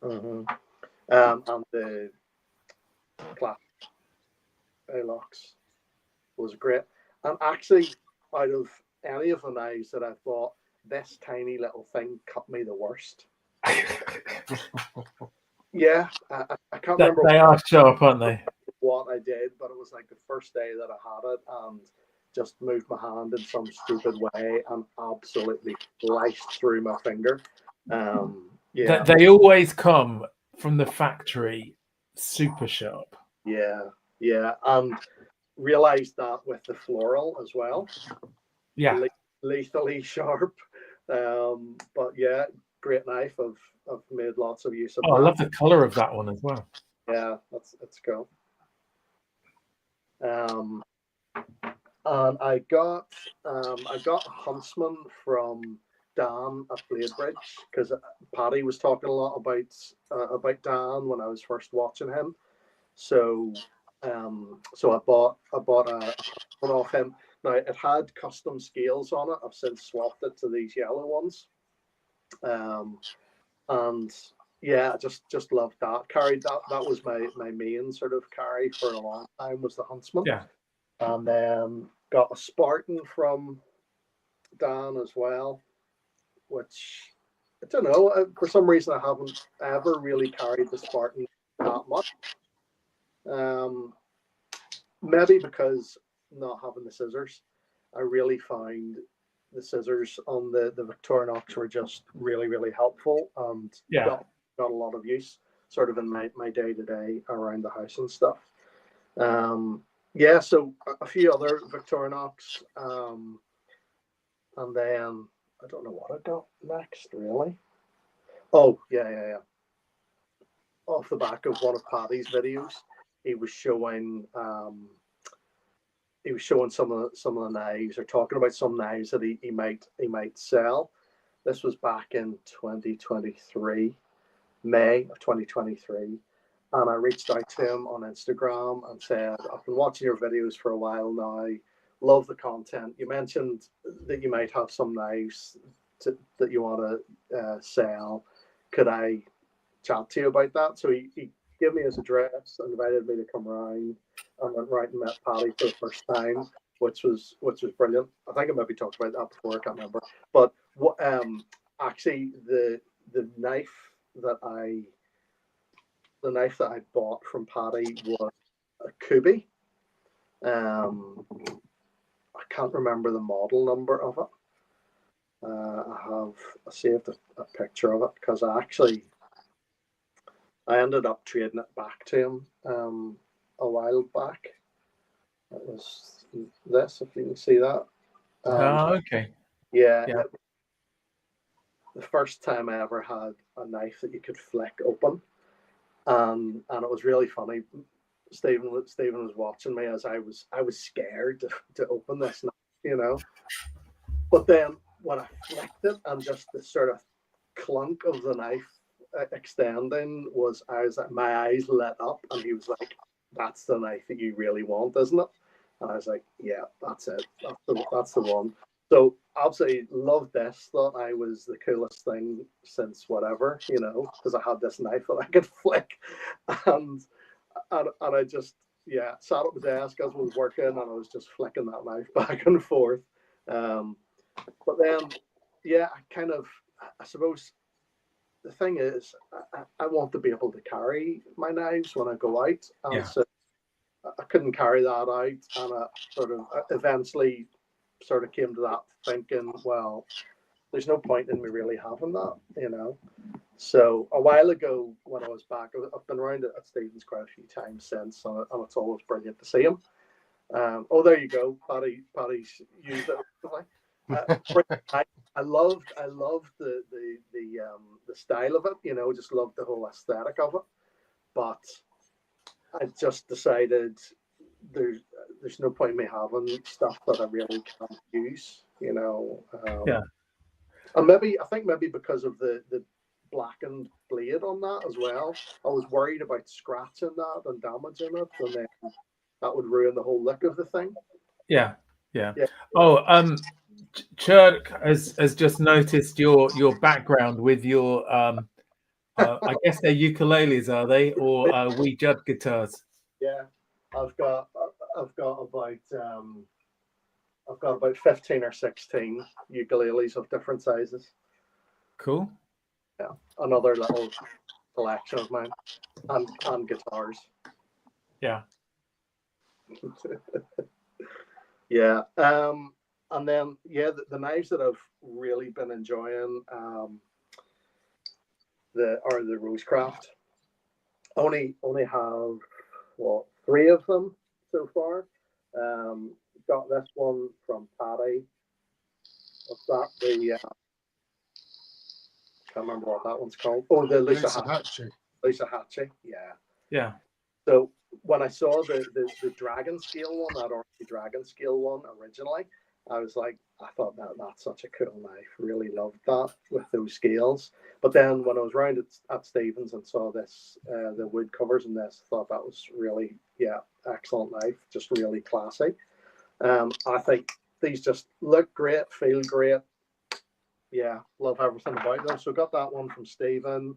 Mm-hmm. And the clap locks was great. And actually, out of any of the knives that I bought, this tiny little thing cut me the worst. Yeah, I can't remember. They are sharp, aren't they? What I did, but it was like the first day that I had it, and just moved my hand in some stupid way and absolutely sliced through my finger. Yeah, they always come from the factory super sharp. Yeah, and realized that with the floral as well. Yeah, lethally sharp. But yeah, great knife. I've made lots of use of. I love the color of that one as well. Yeah, that's cool. And I got Huntsman from Dan at Bladebridge, because Paddy was talking a lot about Dan when I was first watching him. So I bought one off him. Now, it had custom scales on it. I've since swapped it to these yellow ones. And yeah, I just loved that. Carried that. That was my main sort of carry for a long time, was the Huntsman. Yeah. And then got a Spartan from Dan as well, which I don't know. For some reason, I haven't ever really carried the Spartan that much. Maybe because not having the scissors, I really found the scissors on the Victorinox were just really, really helpful, and got a lot of use sort of in my day-to-day around the house and stuff. Yeah, so a few other Victorinox, and then I don't know what I got next, really. Oh, yeah. Off the back of one of Paddy's videos, he was showing he was showing some of the knives, or talking about some knives that he might sell. This was back in 2023, May of 2023. And I reached out to him on Instagram and said, I've been watching your videos for a while now. Love the content. You mentioned that you might have some knives that you want to sell. Could I chat to you about that? So he gave me his address, invited me to come around, and went right and met Paddy for the first time, which was brilliant. I think I maybe talked about that before, I can't remember. But actually the knife that I bought from Paddy was a Kooie. I can't remember the model number of it. I saved a picture of it because I ended up trading it back to him a while back. It was this, if you can see that. Okay. Yeah. The first time I ever had a knife that you could flick open. And it was really funny. Stephen was watching me as I was scared to open this knife, you know. But then when I flicked it, and just the sort of clunk of the knife extending my eyes lit up, and he was like, "That's the knife that you really want, isn't it?" And I was like, "Yeah, that's it. That's the one." So absolutely loved this. Thought I was the coolest thing since whatever, you know, because I had this knife that I could flick, and I just sat at my desk as I was working, and I was just flicking that knife back and forth. But then, I suppose the thing is, I want to be able to carry my knives when I go out, and so I couldn't carry that out, and I sort of eventually sort of came to that thinking, well, there's no point in me really having that, you know. So a while ago when I was back, I've been around at Stephen's quite a few times since, and it's always brilliant to see him. Oh, there you go, Paddy's used it. I loved the style of it, you know, just loved the whole aesthetic of it. But I just decided there's no point in me having stuff that I really can't use, you know. And I think maybe because of the blackened blade on that as well, I was worried about scratching that and damaging it, and then that would ruin the whole look of the thing. Yeah. Oh, Chirk has just noticed your background with your I guess they're ukuleles, are they, or wee jud guitars? Yeah, I've got about 15 or 16 ukuleles of different sizes. Cool. Yeah, another little collection of mine, and guitars. Yeah. Yeah. And then the knives that I've really been enjoying are the Rosecraft. Only have 3 of them so far. Got this one from Paddy. What's that? The can't remember what that one's called. Oh, the Luca Hatche. Luca Hatche. Yeah. So when I saw the dragon scale one, that orangey dragon scale one originally, I was like, I thought that's such a cool knife. Really loved that with those scales. But then when I was round at Stevens and saw this, the wood covers in this, I thought that was really, excellent knife. Just really classy. I think these just look great, feel great. Yeah, love everything about them. So got that one from Stephen.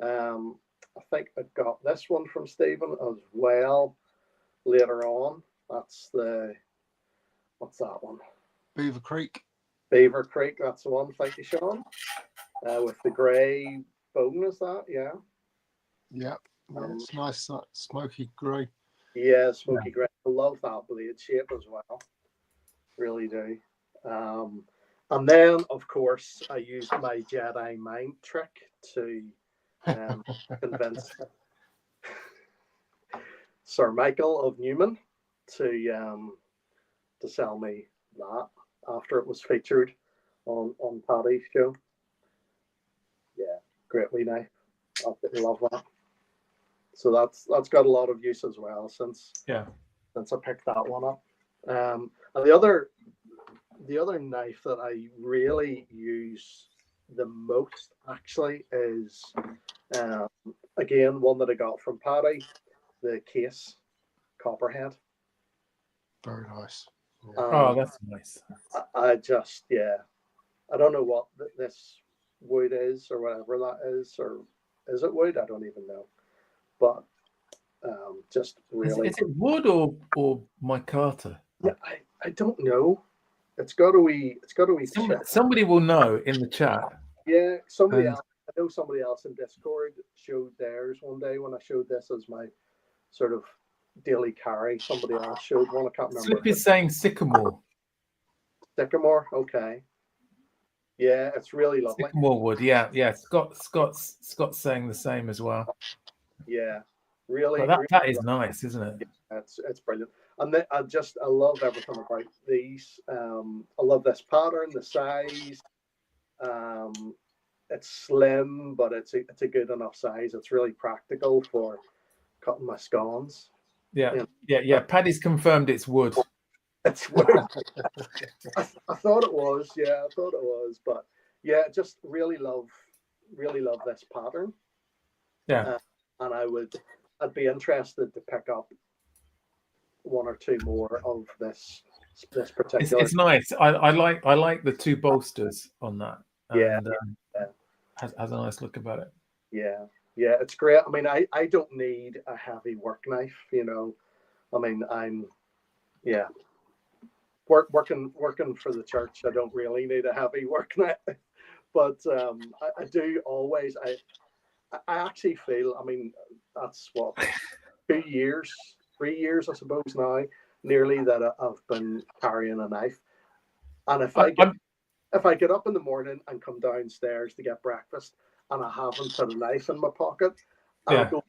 I think I got this one from Stephen as well later on. That's what's that one? Beaver Creek, that's the one. Thank you, Sean. With the grey bone, is that? Yeah. Yep. It's nice, that smoky grey. Yeah, smoky grey. I love that blade shape as well. Really do. And then, of course, I used my Jedi mind trick to convince Sir Michael of Newman to sell me that after it was featured on Paddy's show. Yeah, great wee knife. Absolutely love that. So that's got a lot of use as well since I picked that one up. And the other knife that I really use the most actually is again one that I got from Paddy, the Case Copperhead. Very nice. Oh, that's nice. I just I don't know what this wood is or whatever that is, or is it wood? I don't even know, but just really. Is it wood or micarta? Yeah, I don't know. It's got to be Somebody will know in the chat. Yeah, somebody else. I know somebody else in Discord showed theirs one day when I showed this as my sort of daily carry. Somebody else showed one. I can't remember. Slip is saying sycamore. Sycamore, okay. Yeah, it's really lovely. Sycamore wood, yeah. Scott's saying the same as well. Yeah, really. But that really is nice, isn't it? Yeah, it's brilliant. And I love everything about these. I love this pattern, the size. It's slim, but it's a good enough size. It's really practical for cutting my scones. Yeah. Paddy's confirmed it's wood. It's wood. I thought it was. Yeah, I thought it was. But yeah, just really love this pattern. Yeah. And I'd be interested to pick up one or two more of this particular. It's nice. I like the two bolsters on that. And, has a nice look about it. Yeah, it's great. I mean, I don't need a heavy work knife, you know. I mean, I'm working for the church. I don't really need a heavy work knife, but I do always. I actually feel. I mean, that's what 3 years, I suppose now, nearly that I've been carrying a knife, and if I get up in the morning and come downstairs to get breakfast and I haven't put a knife in my pocket, I'll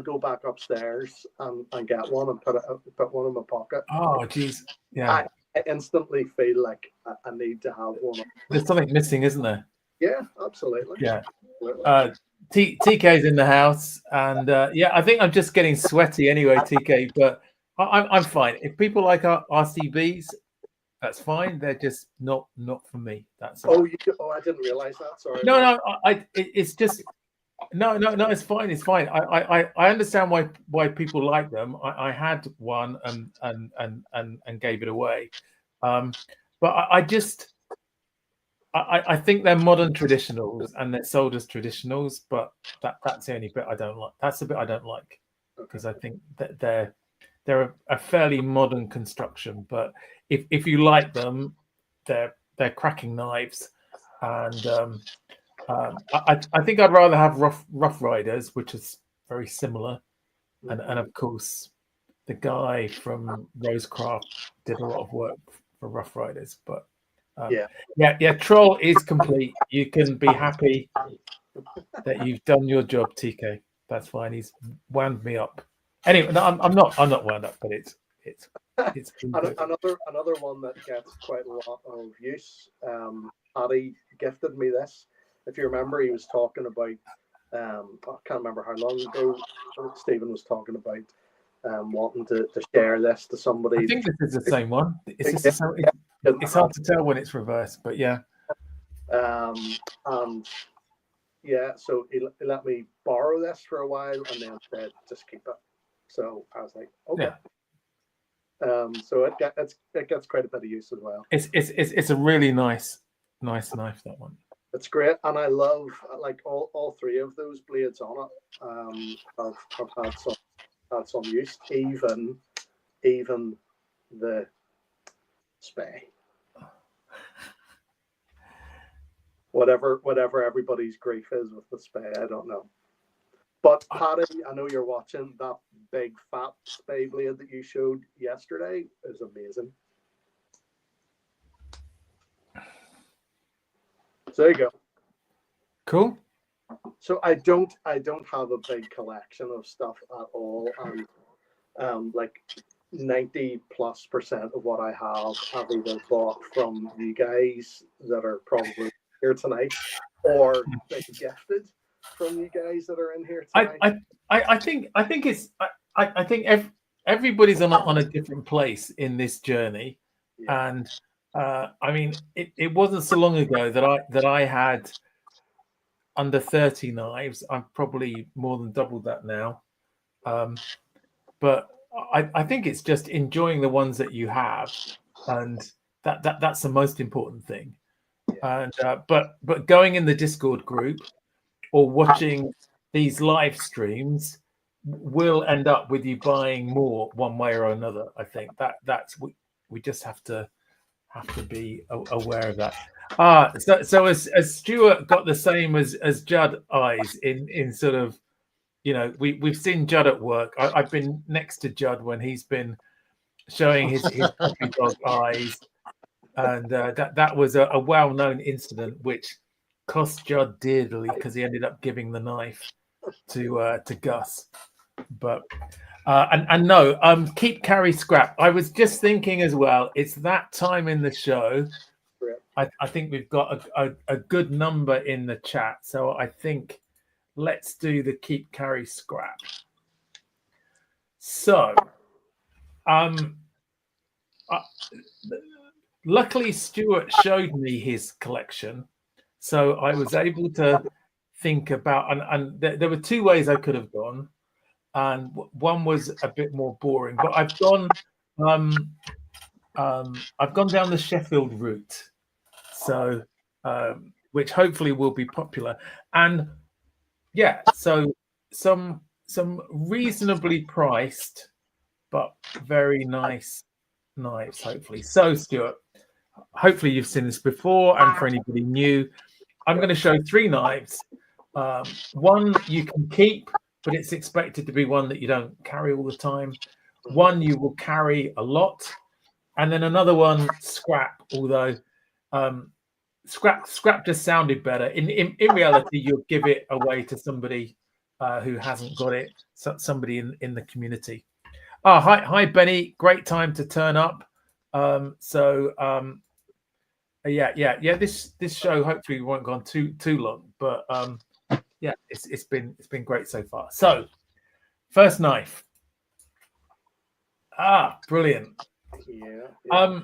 go back upstairs and get one and put one in my pocket. Oh, geez. Yeah. I instantly feel like I need to have one. There's something missing, isn't there? Yeah, absolutely. Yeah. TK's in the house, and I think I'm just getting sweaty anyway, TK, but I'm fine. If people like RCBs, that's fine. They're just not for me. That's all. I didn't realize that. Sorry. No. It's just no. It's fine. It's fine. I understand why people like them. I had one and gave it away, but I think they're modern traditionals and they're sold as traditionals. But that's the only bit I don't like. That's the bit I don't like because I think that they're a fairly modern construction, but if you like them, they're cracking knives, and I think I'd rather have Rough Riders, which is very similar, and of course the guy from Rosecraft did a lot of work for Rough Riders, but Troll is complete. You can be happy that you've done your job, TK. That's fine. He's wound me up. Anyway, no, I'm not wound up, but it's another one that gets quite a lot of use. Paddy gifted me this. If you remember, he was talking about I can't remember how long ago Stephen was talking about wanting to share this to somebody. I think this is the same one. It's hard to tell when it's reversed, but yeah. So he let me borrow this for a while and then said just keep it. So I was like, okay. Yeah. So it gets quite a bit of use as well. It's a really nice knife, that one. It's great, and I love like all three of those blades on it. I've had some use, even the spay. Whatever everybody's grief is with the spay, I don't know. But Paddy, I know you're watching. That big fat spay blade that you showed yesterday is amazing. So there you go. Cool. So I don't have a big collection of stuff at all, and like 90+% of what I have I've either bought from you guys that are probably here tonight, or been gifted from you guys that are in here tonight. I think everybody's on a different place in this journey, Yeah. and I mean, it wasn't so long ago that I had under 30 knives. I'm probably more than doubled that now, but I think it's just enjoying the ones that you have, and that's the most important thing. And but going in the Discord group or watching these live streams will end up with you buying more one way or another. I think that's we just have to be aware of that. So as Stuart got the same as Judd eyes in sort of, you know, we've seen Judd at work. I've been next to Judd when he's been showing his puppy dog eyes, and that was a well-known incident which cost Judd dearly because he ended up giving the knife to Gus. But and no, keep, carry, scrap. I was just thinking as well, it's that time in the show. I think we've got a good number in the chat, so I think let's do the keep, carry, scrap. So luckily Stuart showed me his collection, so I was able to think about, and there were two ways I could have gone, and one was a bit more boring, but I've gone down the Sheffield route, so which hopefully will be popular. And yeah, so some reasonably priced but very nice knives, hopefully. So Stuart, hopefully you've seen this before, and for anybody new, I'm going to show three knives. One you can keep, but it's expected to be one that you don't carry all the time. One you will carry a lot, and then another one scrap. Although scrap just sounded better. In reality, you'll give it away to somebody who hasn't got it. Somebody in the community. Oh, hi Benny. Great time to turn up. Yeah. This show hopefully won't go on too long, but yeah, it's been great so far. So, first knife. Brilliant. Yeah.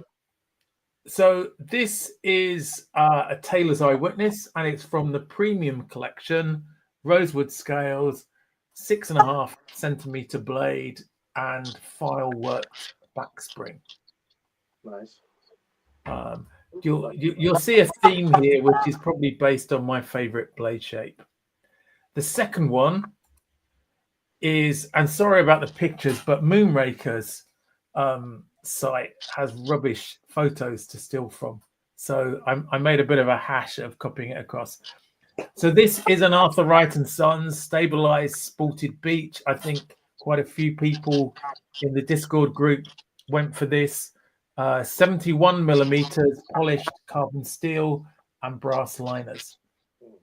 So this is a Tailor's Eyewitness, and it's from the premium collection, rosewood scales, 6.5 centimeter blade, and file worked back spring. Nice. You'll see a theme here, which is probably based on my favorite blade shape. The second one is, and sorry about the pictures, but Moonraker's site has rubbish photos to steal from. So I made a bit of a hash of copying it across. So this is an Arthur Wright and Sons stabilized sported beach. I think quite a few people in the Discord group went for this. 71 millimeters polished carbon steel and brass liners.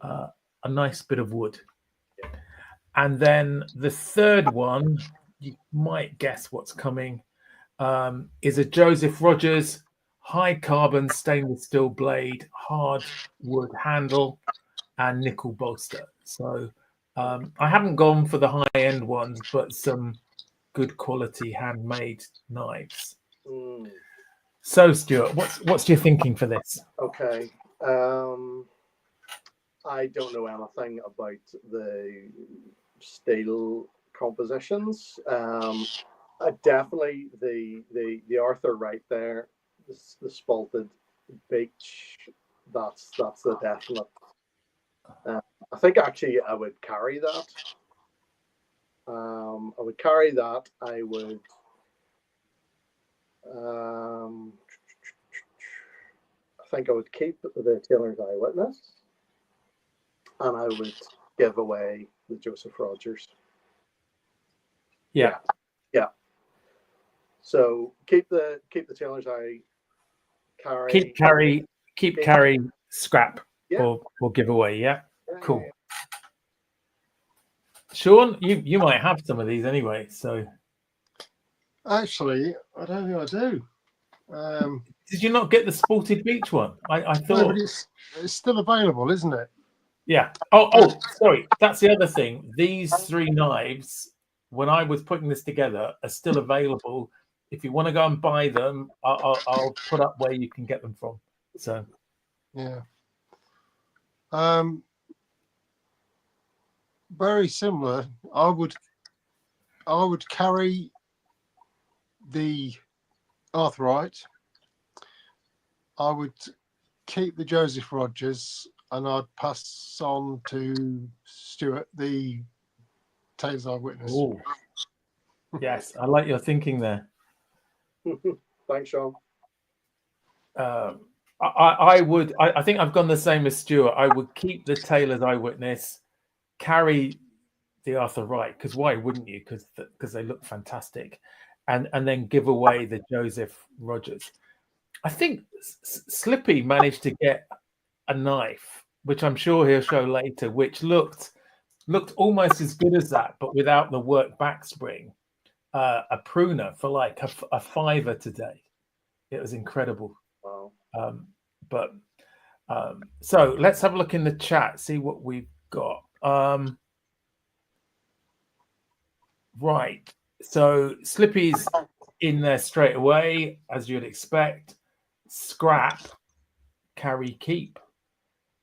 A nice bit of wood. And then the third one, you might guess what's coming, is a Joseph Rogers high carbon stainless steel blade, hard wood handle, and nickel bolster. So I haven't gone for the high end ones, but some good quality handmade knives. So Stuart, what's your thinking for this? Okay. I don't know anything about the steel compositions. Definitely the Arthur Wright there, the spalted beach. That's the definite. I think actually I would carry that. I would carry that. I would. I think I would keep the Tailor's Eyewitness, and I would give away the Joseph Rogers. Yeah. So keep the Tailor's Eye. Keep carry, scrap, yeah. or give away. Yeah. Cool. Sean, you might have some of these anyway. So actually, I don't think I do. Did you not get the sported beach one? I thought, no, but it's still available, isn't it? Yeah. Oh, sorry. That's the other thing. These three knives when I was putting this together are still available. If you want to go and buy them, I'll put up where you can get them from. So yeah. Very similar. I would carry the Arthurite. I would keep the Joseph Rogers, and I'd pass on to Stuart the Taylor's Eyewitness. ooh. Yes, I like your thinking there. Thanks, Sean. I think I've gone the same as Stuart. I would keep the Taylor's Eyewitness, carry the Arthur Wright, because why wouldn't you? Because they look fantastic, and then give away the Joseph Rogers. I think Slippy managed to get a knife, which I'm sure he'll show later, which looked almost as good as that, but without the work back spring. A pruner for like a $5 today. It was incredible. Wow. So let's have a look in the chat, see what we've got. Right. So Slippy's in there straight away, as you'd expect. Scrap, carry, keep.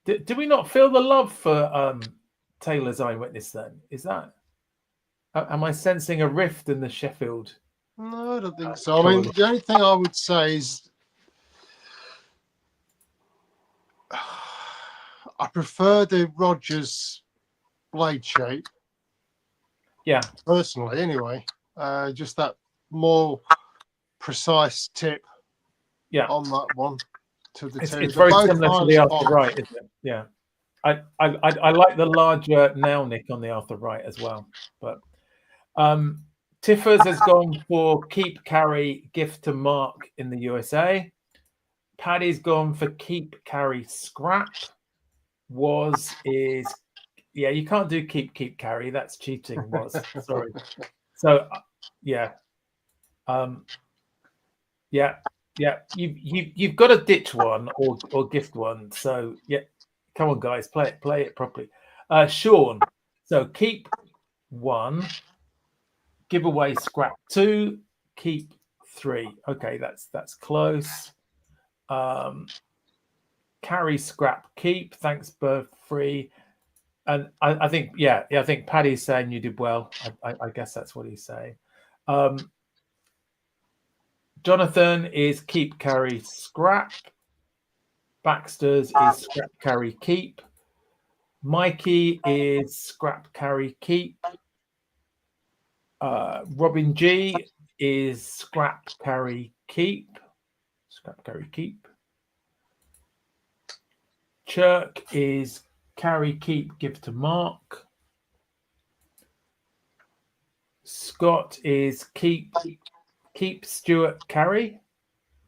Do we not feel the love for Taylor's Eyewitness then? Is that? Am I sensing a rift in the Sheffield? No, I don't think so. I mean, the only thing I would say is I prefer the Rogers blade shape. Yeah. Personally, anyway. Just that more precise tip on that one. To the two. It's very similar to the Arthur Wright, isn't it? Yeah. I like the larger nail nick on the Arthur Wright as well. But Tiffers has gone for keep, carry, gift to Mark in the USA. Paddy's gone for keep, carry, scrap. Yeah, you can't do keep, carry. That's cheating. Sorry. So yeah. You've got to ditch one or gift one. So yeah, come on, guys, play it properly. Sean, so keep 1, give away scrap 2, keep 3. Okay, that's close. Carry, scrap, keep. Thanks, Birth Free. And I think I think Paddy's saying you did well. I guess that's what he's saying. Jonathan is keep, carry, scrap. Baxter's is scrap, carry, keep. Mikey is scrap, carry, keep. Robin G is scrap, carry, keep. Scrap, carry, keep. Chirk is carry, keep, give to Mark. Scott is keep, Stuart, carry.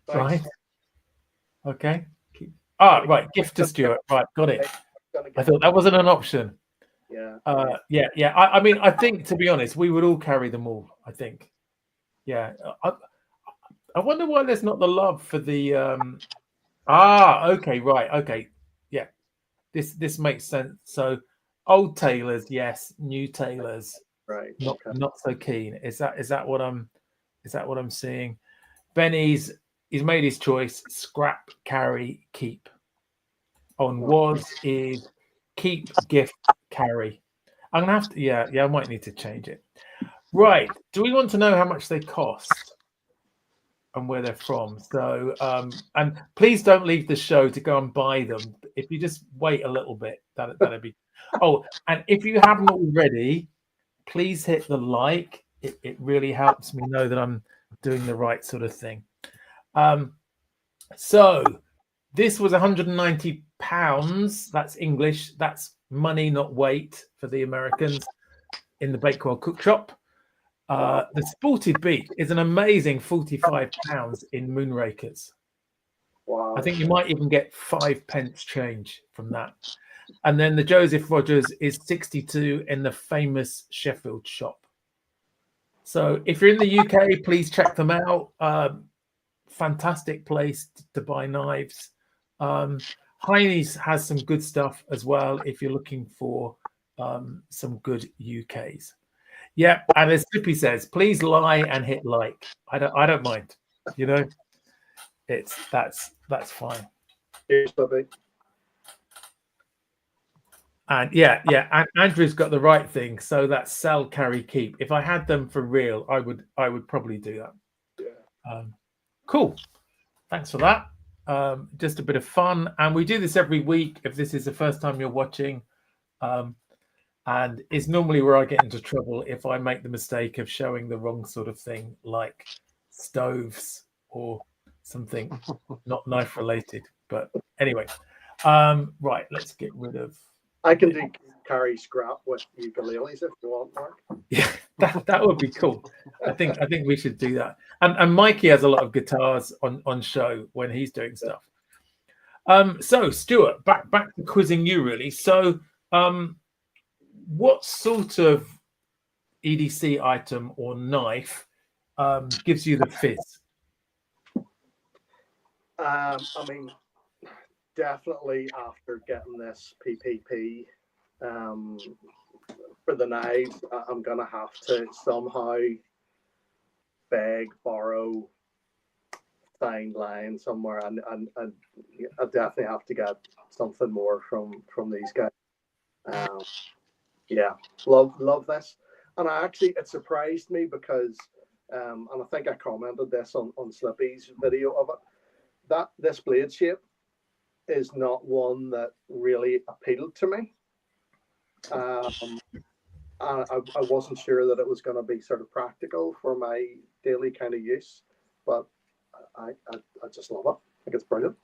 Thanks. Right. Okay. Right. Gift to Stuart. Right. Got it. I thought that wasn't an option. Yeah. I mean, I think, to be honest, we would all carry them all. I think. Yeah. I wonder why there's not the love for the. Okay. Right. Okay. Yeah. This makes sense. So, old tailors, yes. New tailors, right. Not so keen. Is that what I'm seeing? Benny's he's made his choice. Scrap, carry, keep. On is keep, gift, carry. I'm gonna have to I might need to change it. Right. Do we want to know how much they cost and where they're from? So and please don't leave the show to go and buy them. If you just wait a little bit, that'd be and if you haven't already, please hit the like. It really helps me know that I'm doing the right sort of thing. So this was £190. That's English. That's money, not weight, for the Americans in the Bakewell Cook Shop. The Sported Beach is an amazing £45 in Moonrakers. Wow. I think you might even get 5 pence change from that. And then the Joseph Rogers is 62 in the famous Sheffield shop. So if you're in the UK, please check them out. Fantastic place to buy knives. Heine's has some good stuff as well if you're looking for some good UKs. Yeah, and as Slippy says, please lie and hit like. I don't mind. You know, that's fine. Cheers, Bobby. And yeah, and Andrew's got the right thing. So that's sell, carry, keep. If I had them for real, I would probably do that. Yeah. Cool. Thanks for that. Just a bit of fun, and we do this every week. If this is the first time you're watching, and it's normally where I get into trouble if I make the mistake of showing the wrong sort of thing, like stoves or something not knife related. But anyway, right, let's get rid of. I can do carry scrap with ukuleles if you want, Mark. Yeah, that would be cool. I think we should do that. And Mikey has a lot of guitars on show when he's doing stuff. So Stuart, back to quizzing you really. So what sort of EDC item or knife gives you the fizz? I mean, definitely after getting this PPP for the knives, I'm gonna have to somehow beg, borrow, find line somewhere, and I definitely have to get something more from these guys. Yeah, love this, and it surprised me because, and I think I commented this on Slippy's video of it, that this blade shape is not one that really appealed to me. I wasn't sure that it was going to be sort of practical for my daily kind of use, but I just love it. I think it's brilliant.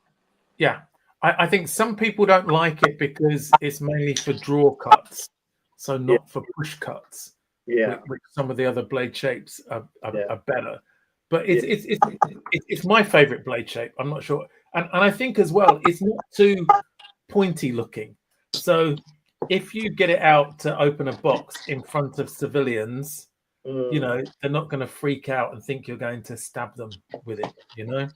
Yeah, I think some people don't like it because it's mainly for draw cuts, so not for push cuts. Yeah, which some of the other blade shapes are better. But it's my favorite blade shape. I'm not sure, and I think as well it's not too pointy looking. So if you get it out to open a box in front of civilians, you know, they're not going to freak out and think you're going to stab them with it, you know.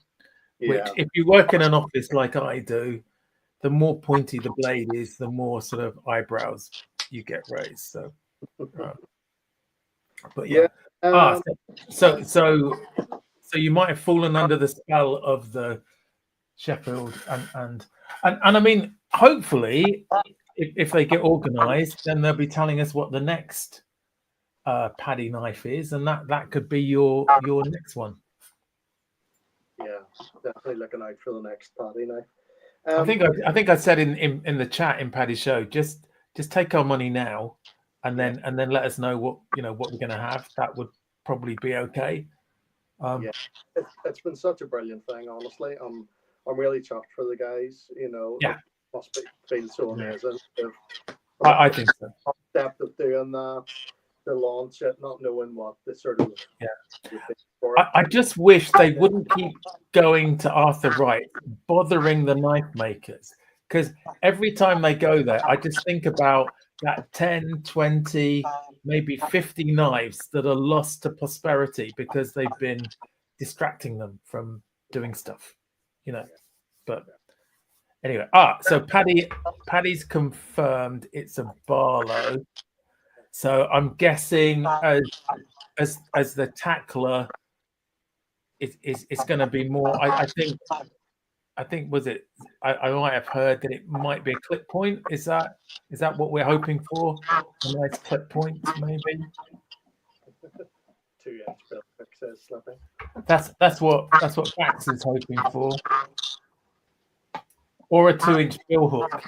yeah. Which if you work in an office like I do, the more pointy the blade is, the more sort of eyebrows you get raised. So but yeah. So you might have fallen under the spell of the Sheffield and I mean, hopefully if they get organized, then they'll be telling us what the next paddy knife is, and that could be your next one. Yeah, definitely looking out for the next paddy knife. I think I said in the chat in Paddy's show, just take our money now, and then let us know what we're going to have. That would probably be okay. Yeah, it's been such a brilliant thing. Honestly, I'm really chuffed for the guys. You know, yeah, it must feel so amazing. I think so. Concept of doing that, to launch it, not knowing what the sort of I just wish they wouldn't keep going to Arthur Wright, bothering the knife makers, because every time they go there, I just think about that 10, 20, maybe 50 knives that are lost to posterity because they've been distracting them from doing stuff, you know. But anyway, so Paddy's confirmed it's a Barlow. So I'm guessing as the tackler, it's going to be more. I think was it? I might have heard that it might be a clip point. Is that what we're hoping for? A nice clip point, maybe. 2-inch bill hook says Slippy. That's what Max is hoping for, or a 2-inch bill hook.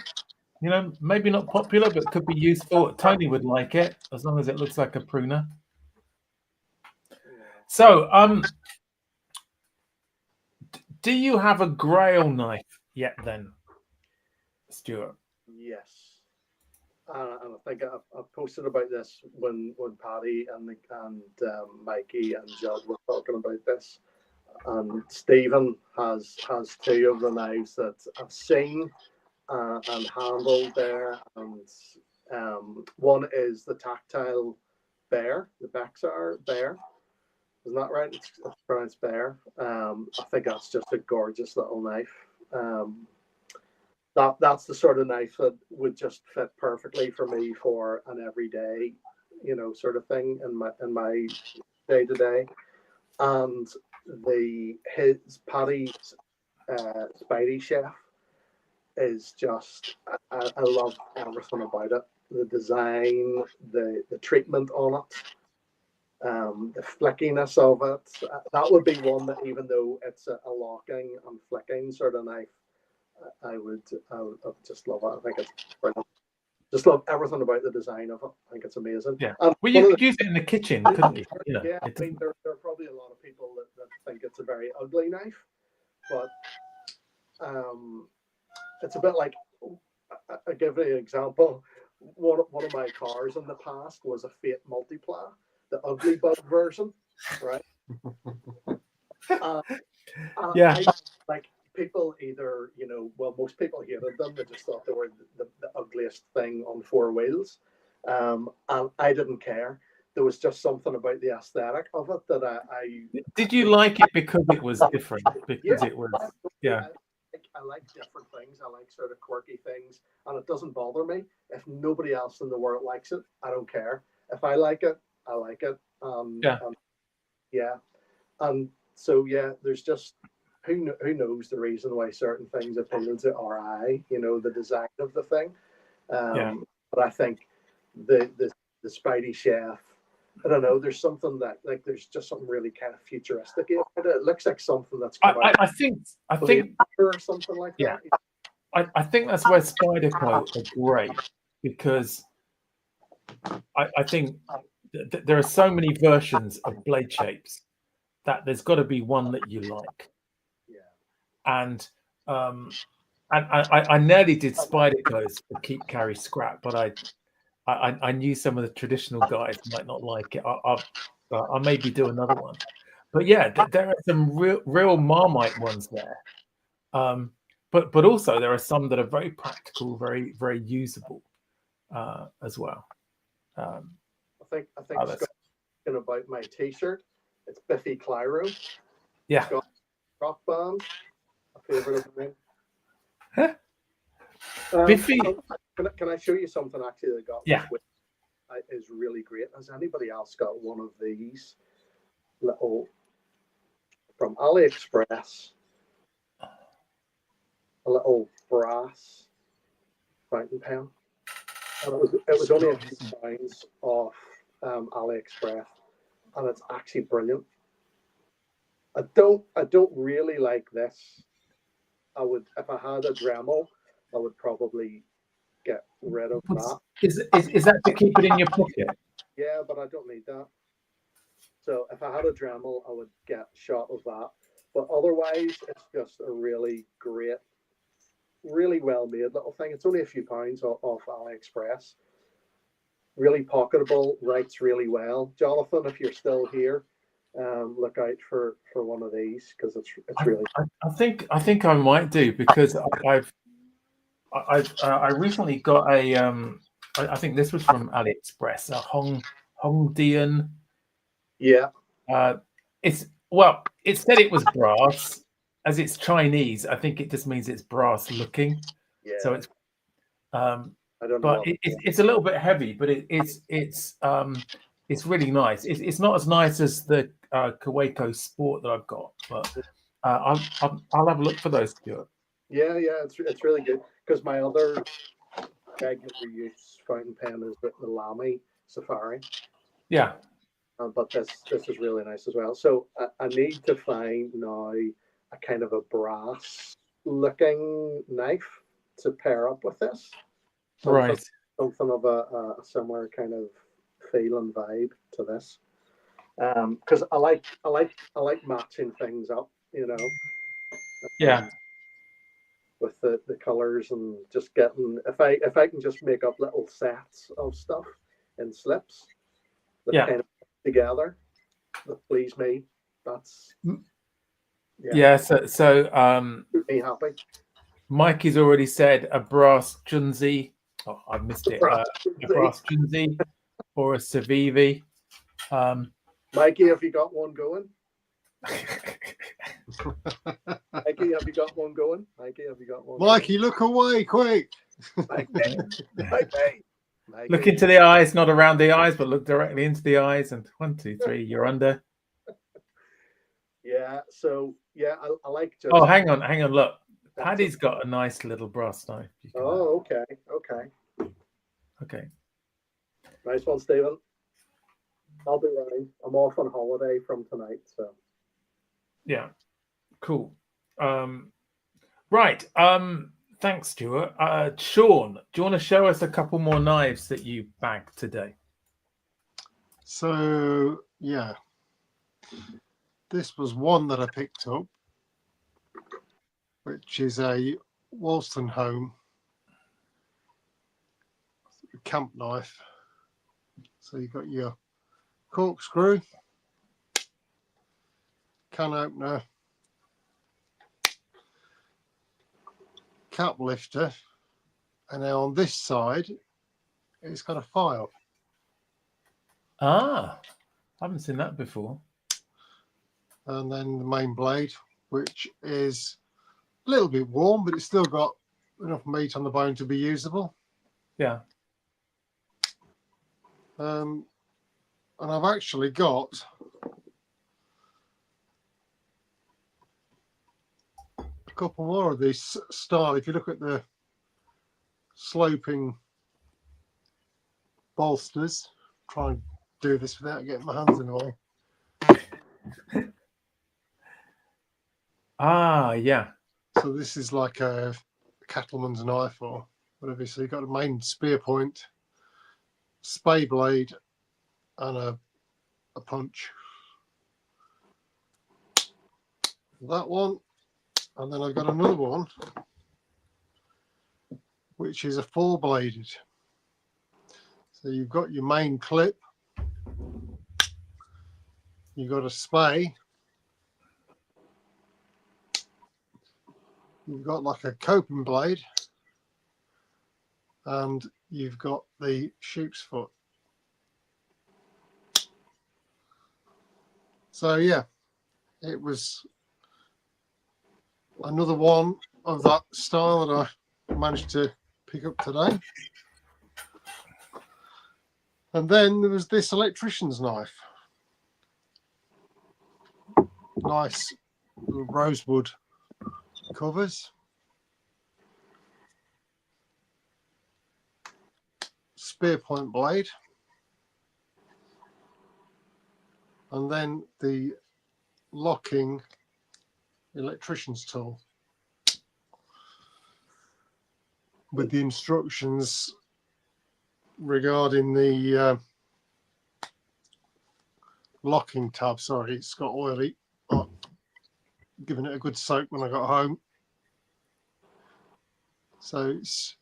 You know, maybe not popular, but could be useful. Tony would like it as long as it looks like a pruner. So, do you have a Grail knife yet, then, Stuart? Yes, and I think I posted about this when Paddy and Mikey and Judd were talking about this, and Stephen has 2 of the knives that I've seen and handled there, and one is the tactile bear, the Bexar bear. Isn't that right? It's pronounced bear. I think that's just a gorgeous little knife. That's the sort of knife that would just fit perfectly for me for an everyday you know, sort of thing in my day to day. And his Paddy's Spidey Chef is just, I love everything about it. The design, the treatment on it, the flickiness of it. That would be one that, even though it's a locking and flicking sort of knife, I would just love it. I think it's brilliant. Just love everything about the design of it. I think it's amazing. Yeah. Well, you could use it in the kitchen, couldn't you? You know, yeah, I mean, there are probably a lot of people that think it's a very ugly knife, but it's a bit like, I'll give you an example. One of my cars in the past was a Fiat Multipla, the ugly bug version, right? Yeah. Like, people either, you know, well, most people hated them. They just thought they were the ugliest thing on four wheels. And I didn't care. There was just something about the aesthetic of it that I Did you like it because it was different? Because it was, yeah. I like different things. I like sort of quirky things, and it doesn't bother me if nobody else in the world likes it. I don't care. If I like it, I like it. Yeah. And so, yeah, there's just, who knows the reason why certain things appeal to our eye, you know, the design of the thing. But I think the Spidey Chef, I don't know, there's something that, like, there's just something really kind of futuristic about it. It looks like something that's come out I think or something like that. I think that's where Spyderco are great, because I think there are so many versions of blade shapes that there's got to be one that you like. And I nearly did Spyderco's for keep, carry, scrap, but I knew some of the traditional guys might not like it. I'll maybe do another one. But yeah, there are some real Marmite ones there. But also there are some that are very practical, very, very usable as well. I think Scott's talking about my T-shirt. It's Biffy Clyro. Yeah. Scott Rock Band. A favorite of mine. Biffy. Can I show you something actually that got yeah. Is really great? Has anybody else got one of these little from AliExpress? A little brass fountain pen. And it was only a few pounds off AliExpress, and it's actually brilliant. I don't really like this. I would, if I had a Dremel, I would probably get rid of that. Is that to keep it in your pocket? Yeah, but I don't need that. So if I had a Dremel, I would get a shot of that. But otherwise, it's just a really great, really well-made little thing. It's only a few pounds off AliExpress. Really pocketable, writes really well. Jonathan, if you're still here, look out for one of these, because it's really. I think I might do, because I recently got a I think this was from AliExpress, a Hongdian. Yeah. It said it was brass. As it's Chinese, I think it just means it's brass looking. Yeah. So it's I don't know. But it's a little bit heavy, but it's really nice. It's not as nice as the Kooie Sport that I've got, but I'll have a look for those, Stuart. Yeah, it's really good, because my other regular use fountain pen is the Lamy Safari. Yeah. But this is really nice as well. So I need to find now a kind of a brass looking knife to pair up with this. Right. Something of a similar kind of feel and vibe to this. Because I like matching things up, you know. Yeah. With the colors, and just getting, if I can just make up little sets of stuff in slips that kind of together that please me, that's so keep me happy. Mikey's already said a brass Junzi. Oh, I missed it. A brass Junzi or a Civivi. Mikey, have you got one going? Mikey, have you got one going? Mikey, have you got one? Mikey, look away, quick! Mikey. Mikey. Look into the eyes, not around the eyes, but look directly into the eyes. And 1, 2, 3, you're under. Yeah. So yeah, I like just. Oh, hang on. Look, Paddy's got a nice little brass knife. You can Oh, okay. Okay. Okay. Nice one, Stephen. I'll be running. I'm off on holiday from tonight, so. Yeah. Cool. Right. Thanks, Stuart. Sean, do you want to show us a couple more knives that you bagged today? So yeah, this was one that I picked up, which is a Wasteland home camp knife. So you've got your corkscrew, can opener, cap lifter, and then on this side it's got a file. Ah, I haven't seen that before. And then the main blade, which is a little bit warm, but it's still got enough meat on the bone to be usable. Yeah. And I've actually got a couple more of this style. If you look at the sloping bolsters, try and do this without getting my hands in the way. Ah, yeah. So this is like a cattleman's knife or whatever. So you've got a main spear point, spay blade, and a punch. That one, and then I've got another one, which is a four-bladed. So you've got your main clip, you've got a spay, you've got like a coping blade, and you've got the sheep's foot. So yeah, it was another one of that style that I managed to pick up today. And then there was this electrician's knife. Nice rosewood covers. Spear point blade. And then the locking electrician's tool with the instructions regarding the locking tab. Sorry, it's got oily. I've given it a good soak when I got home. So it's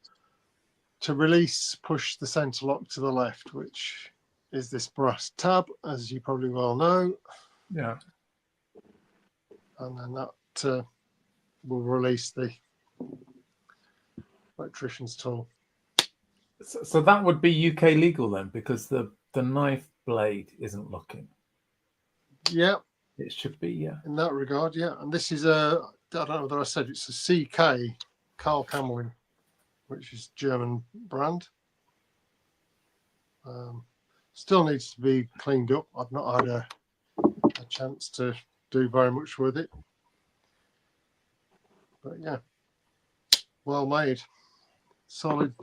to release, push the center lock to the left, which is this brass tab, as you probably well know. Yeah. And then that will release the electrician's tool. So that would be UK legal then, because the knife blade isn't locking. Yeah. It should be, yeah. In that regard, yeah. And this is I don't know whether I said it's a CK, Carl Camelin, which is German brand. Still needs to be cleaned up. I've not had a chance to do very much with it. But yeah, well made. Solid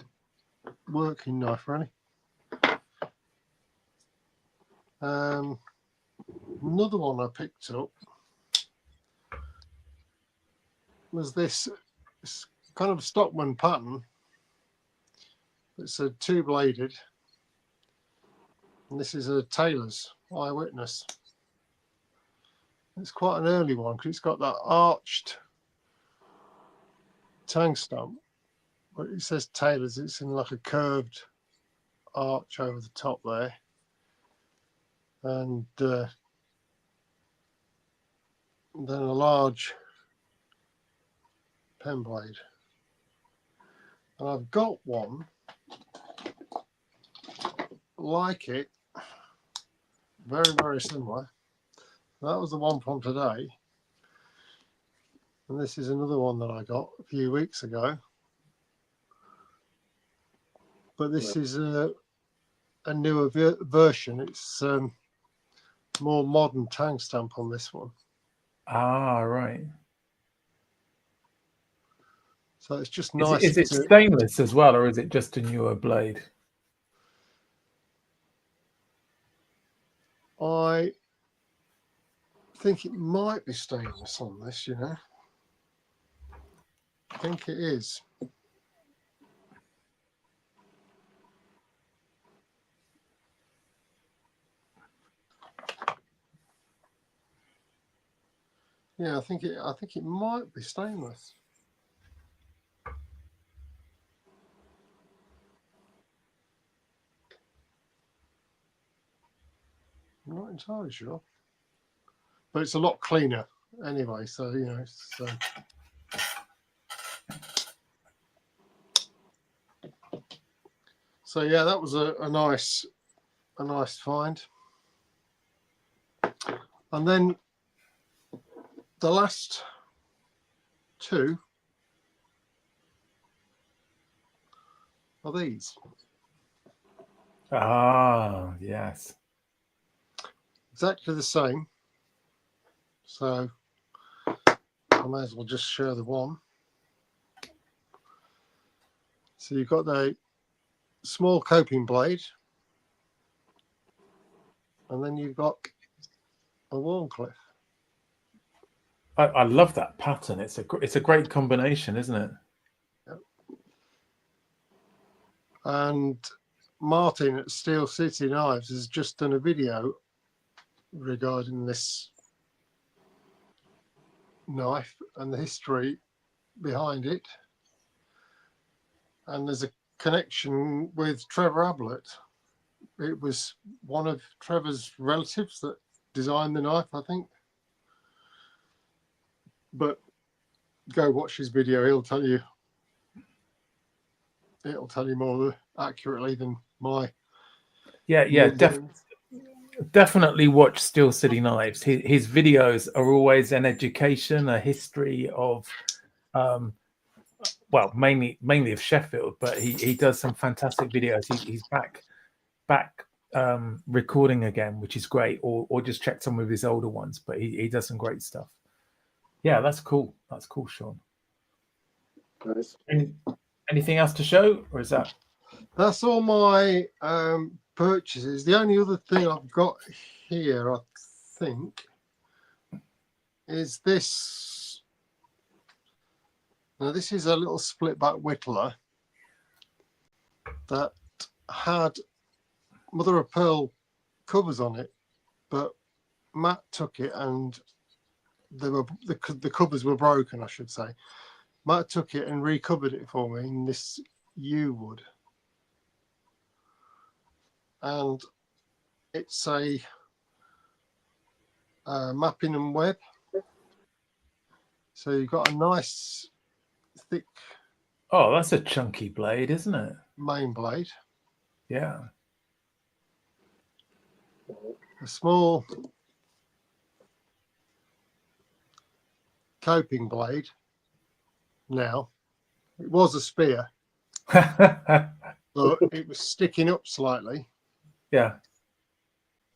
working knife, really. Another one I picked up was this kind of Stockman pattern. It's a two-bladed, and this is a tailor's Eyewitness. It's quite an early one because it's got that arched tang stump, but it says tailor's. It's in like a curved arch over the top there, and then a large pen blade. And I've got one like it, very, very similar. That was the one from today. And this is another one that I got a few weeks ago. but this is a newer version. It's more modern tang stamp on this one. Ah, right. So it's just nice. Is it stainless as well, or is it just a newer blade? I think it might be stainless on this, you know. I think it is. Yeah, I think it might be stainless. I'm not entirely sure, but it's a lot cleaner anyway. So you know, so yeah, that was a nice find. And then the last two are these. Ah, yes. Exactly the same. So I may as well just share the one. So you've got the small coping blade, and then you've got a Warncliffe. I love that pattern. It's a great combination, isn't it? Yep. And Martin at Steel City Knives has just done a video regarding this knife and the history behind it. And there's a connection with Trevor Ablett. It was one of Trevor's relatives that designed the knife, I think. But go watch his video. It'll tell you more accurately than my. Yeah, definitely watch Steel City Knives. His videos are always an education, a history of, well, mainly of Sheffield, but he does some fantastic videos. He's back recording again, which is great, or just check some of his older ones. But he does some great stuff. Yeah, that's cool. That's cool, Sean. Nice. Anything else to show, or is that? That's all my purchases. The only other thing I've got here, I think, is this. Now, this is a little split back whittler that had mother of pearl covers on it, but Matt took it and the covers were broken, I should say. Matt took it and recovered it for me in this yew wood. And it's a mapping and web. So you've got a nice thick. Oh, that's a chunky blade, isn't it? Main blade. Yeah. A small coping blade. Now, it was a spear, but it was sticking up slightly. Yeah.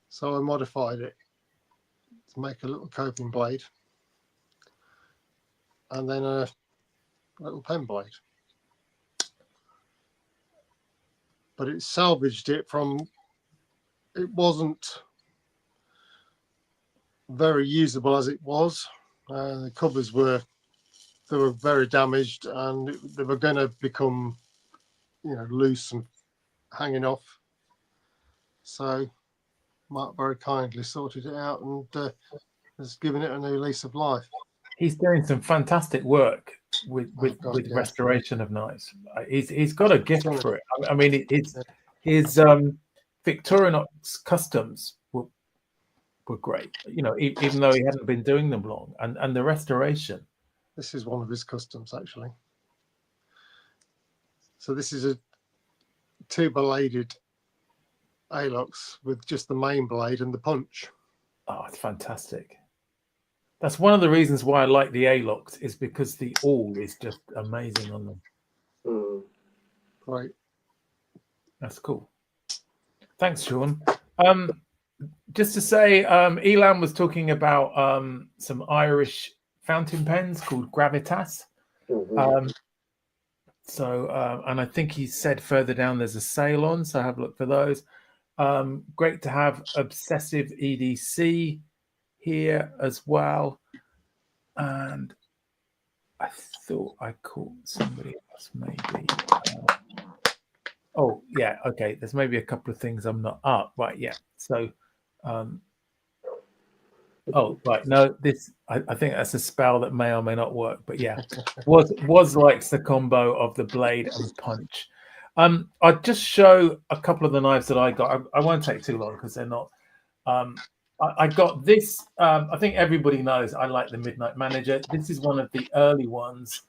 So I modified it to make a little coping blade. And then a little pen blade. But it salvaged it from, it wasn't very usable as it was. The covers were very damaged, and they were going to become, loose and hanging off. So Mark very kindly sorted it out and has given it a new lease of life. He's doing some fantastic work with restoration of knives. He's got a gift for it. I mean, his Victorinox customs were great. Even though he hadn't been doing them long, and the restoration. This is one of his customs, actually. So this is a two-bladed Alox with just the main blade and the punch. Oh, it's fantastic. That's one of the reasons why I like the Alox, is because the awl is just amazing on them. Right. That's cool. Thanks, Sean. Just to say, Elan was talking about some Irish fountain pens called Gravitas. Mhm. And I think he said further down there's a sale on, so have a look for those. Great to have Obsessive EDC here as well. And I thought I caught somebody else maybe. Oh, yeah, okay. There's maybe a couple of things I'm not up. Right, yeah. So, oh, right. No, this, I think that's a spell that may or may not work. But yeah, was likes the combo of the blade and punch. I'll just show a couple of the knives that I got. I won't take too long because they're not. I got this. I think everybody knows I like the Midnight Manager. This is one of the early ones.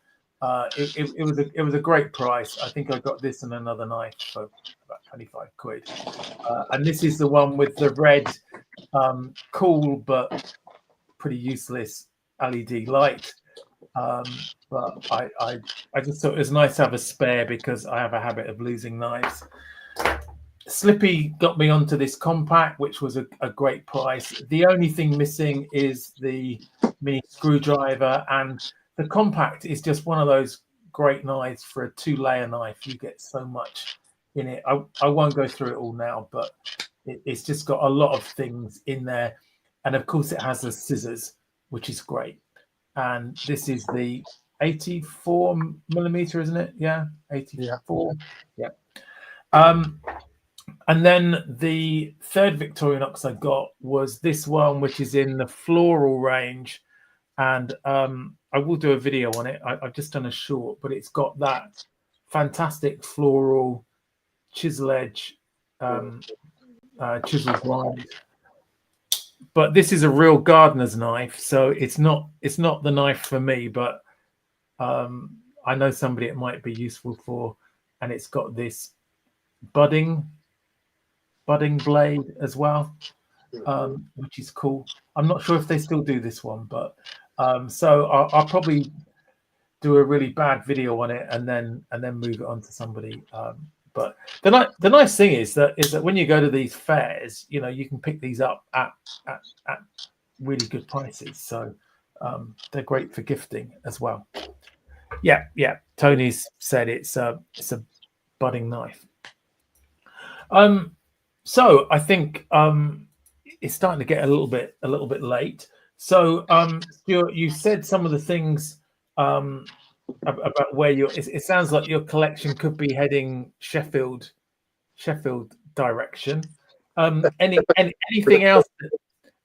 It was a great price. I think I got this and another knife for about 25 quid. And this is the one with the red, cool but pretty useless LED light. But I just thought it was nice to have a spare because I have a habit of losing knives. Slippy got me onto this compact, which was a great price. The only thing missing is the mini screwdriver, and the compact is just one of those great knives for a 2-layer knife. You get so much in it. I won't go through it all now, but it's just got a lot of things in there. And of course it has the scissors, which is great. And this is the 84 millimeter, isn't it? Yeah, 84. Yeah. And then the third Victorinox I got was this one, which is in the floral range. And I will do a video on it. I've just done a short, but it's got that fantastic floral chisel edge, chisel grind. But this is a real gardener's knife, so it's not the knife for me, but I know somebody it might be useful for. And it's got this budding blade as well, which is cool. I'm not sure if they still do this one, but so I'll probably do a really bad video on it and then move it on to somebody. But the nice thing is that when you go to these fairs, you know, you can pick these up at really good prices. So they're great for gifting as well. Yeah. Tony's said it's a budding knife. So I think it's starting to get a little bit late. So Stuart, you said some of the things about where it sounds like your collection could be heading Sheffield direction. Anything else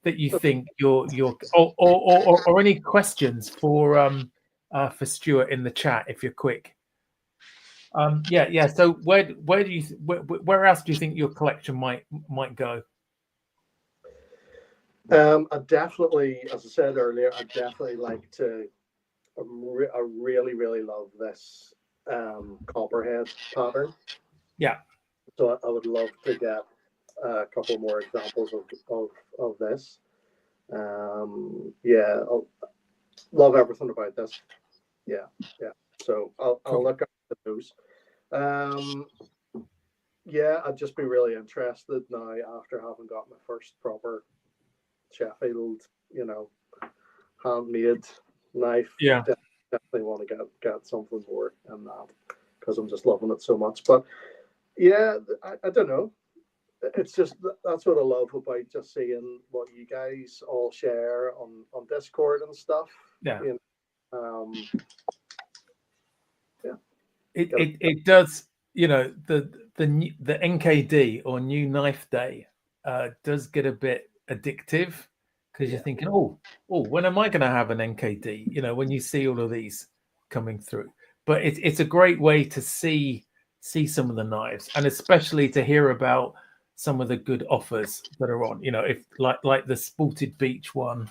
that you think or any questions for Stuart in the chat if you're quick? Yeah. So where else do you think your collection might go? I definitely, as I said earlier, I definitely like to. I really love this copperhead pattern. Yeah. So I would love to get a couple more examples of this. Yeah, I'll love everything about this. Yeah. So I'll look at those. Yeah, I'd just be really interested now after having got my first proper Sheffield, handmade knife. Yeah, definitely want to get something more in that because I'm just loving it so much. But yeah, I don't know. It's just that's what I love about just seeing what you guys all share on Discord and stuff. Yeah. Yeah. It does. The NKD or New Knife Day does get a bit addictive because you're thinking, oh, when am I going to have an NKD? When you see all of these coming through. But it's a great way to see some of the knives, and especially to hear about some of the good offers that are on. If like the Sported Beach one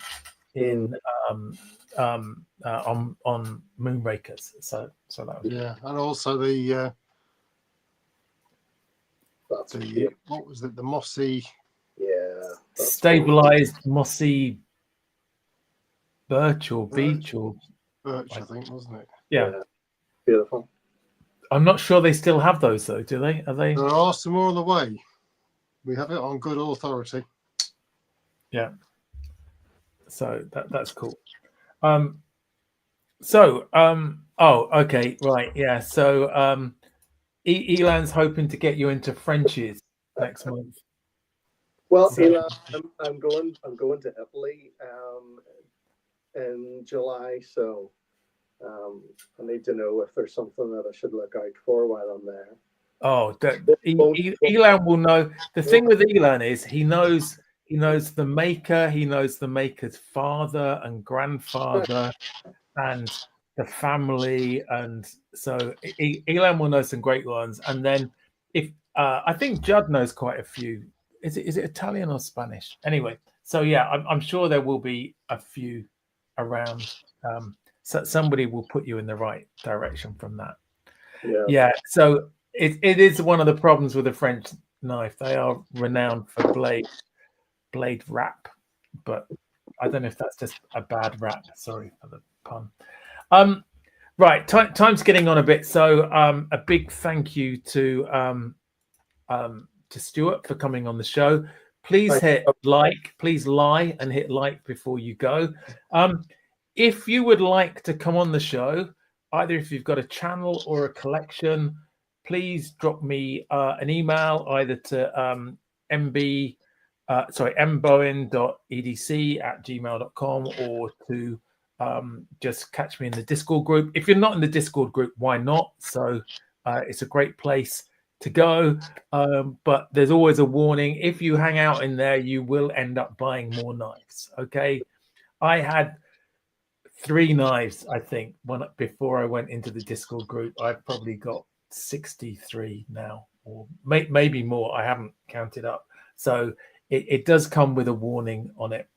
in on Moonrakers. So that was and also the that's what was it? The mossy. Yeah. Stabilized mossy birch or beech or birch, I think, wasn't it? Yeah. Beautiful. I'm not sure they still have those though. Do they? Are they? There are some more on the way. We have it on good authority. Yeah. So that's cool. Oh, okay, right, yeah. So Elan's hoping to get you into Frenchies next month. Well, So- Elan, I'm going to Italy in July, so I need to know if there's something that I should look out for while I'm there. Oh, Elan will know. The thing with Elan is he knows the maker, he knows the maker's father and grandfather and the family, and so Elan will know some great ones. And then if I think Judd knows quite a few. Is it Italian or Spanish? Anyway, so yeah, I'm sure there will be a few around. So somebody will put you in the right direction from that. Yeah. So it is one of the problems with the French knife. They are renowned for blade wrap, but I don't know if that's just a bad rap. Sorry for the pun. Right, time's getting on a bit. So a big thank you to Stuart for coming on the show. Please hit like, please lie and hit like before you go. If you would like to come on the show, either if you've got a channel or a collection, please drop me an email either to mbowen.edc@gmail.com or to just catch me in the Discord group. If you're not in the Discord group, why not? So it's a great place to go, but there's always a warning. If you hang out in there, you will end up buying more knives. Okay, I had 3 knives, I think, before I went into the Discord group. I've probably got 63 now, or maybe more. I haven't counted up. So it does come with a warning on it.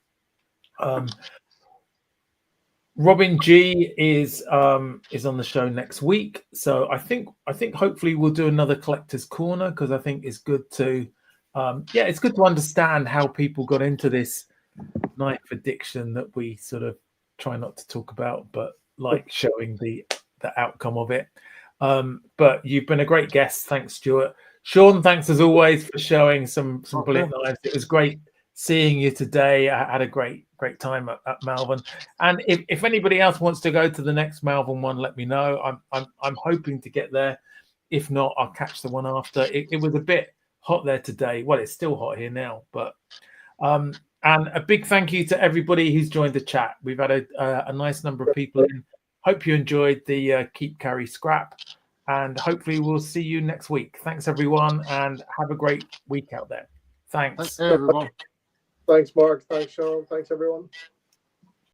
Robin G is on the show next week, so I think hopefully we'll do another collector's corner, because I think it's good to it's good to understand how people got into this knife addiction that we sort of try not to talk about, but like showing the outcome of it. But you've been a great guest. Thanks, Stuart. Sean, thanks as always for showing some bullet knives. It was great seeing you today. I had a great time at Malvern. And if anybody else wants to go to the next Malvern one, let me know. I'm hoping to get there. If not, I'll catch the one after. It was a bit hot there today. Well, it's still hot here now, but and a big thank you to everybody who's joined the chat. We've had a nice number of people in. Hope you enjoyed the Keep Carry Scrap, and hopefully we'll see you next week. Thanks everyone, and have a great week out there. Thanks. Thanks everyone. Thanks, Mark. Thanks, Sean. Thanks, everyone.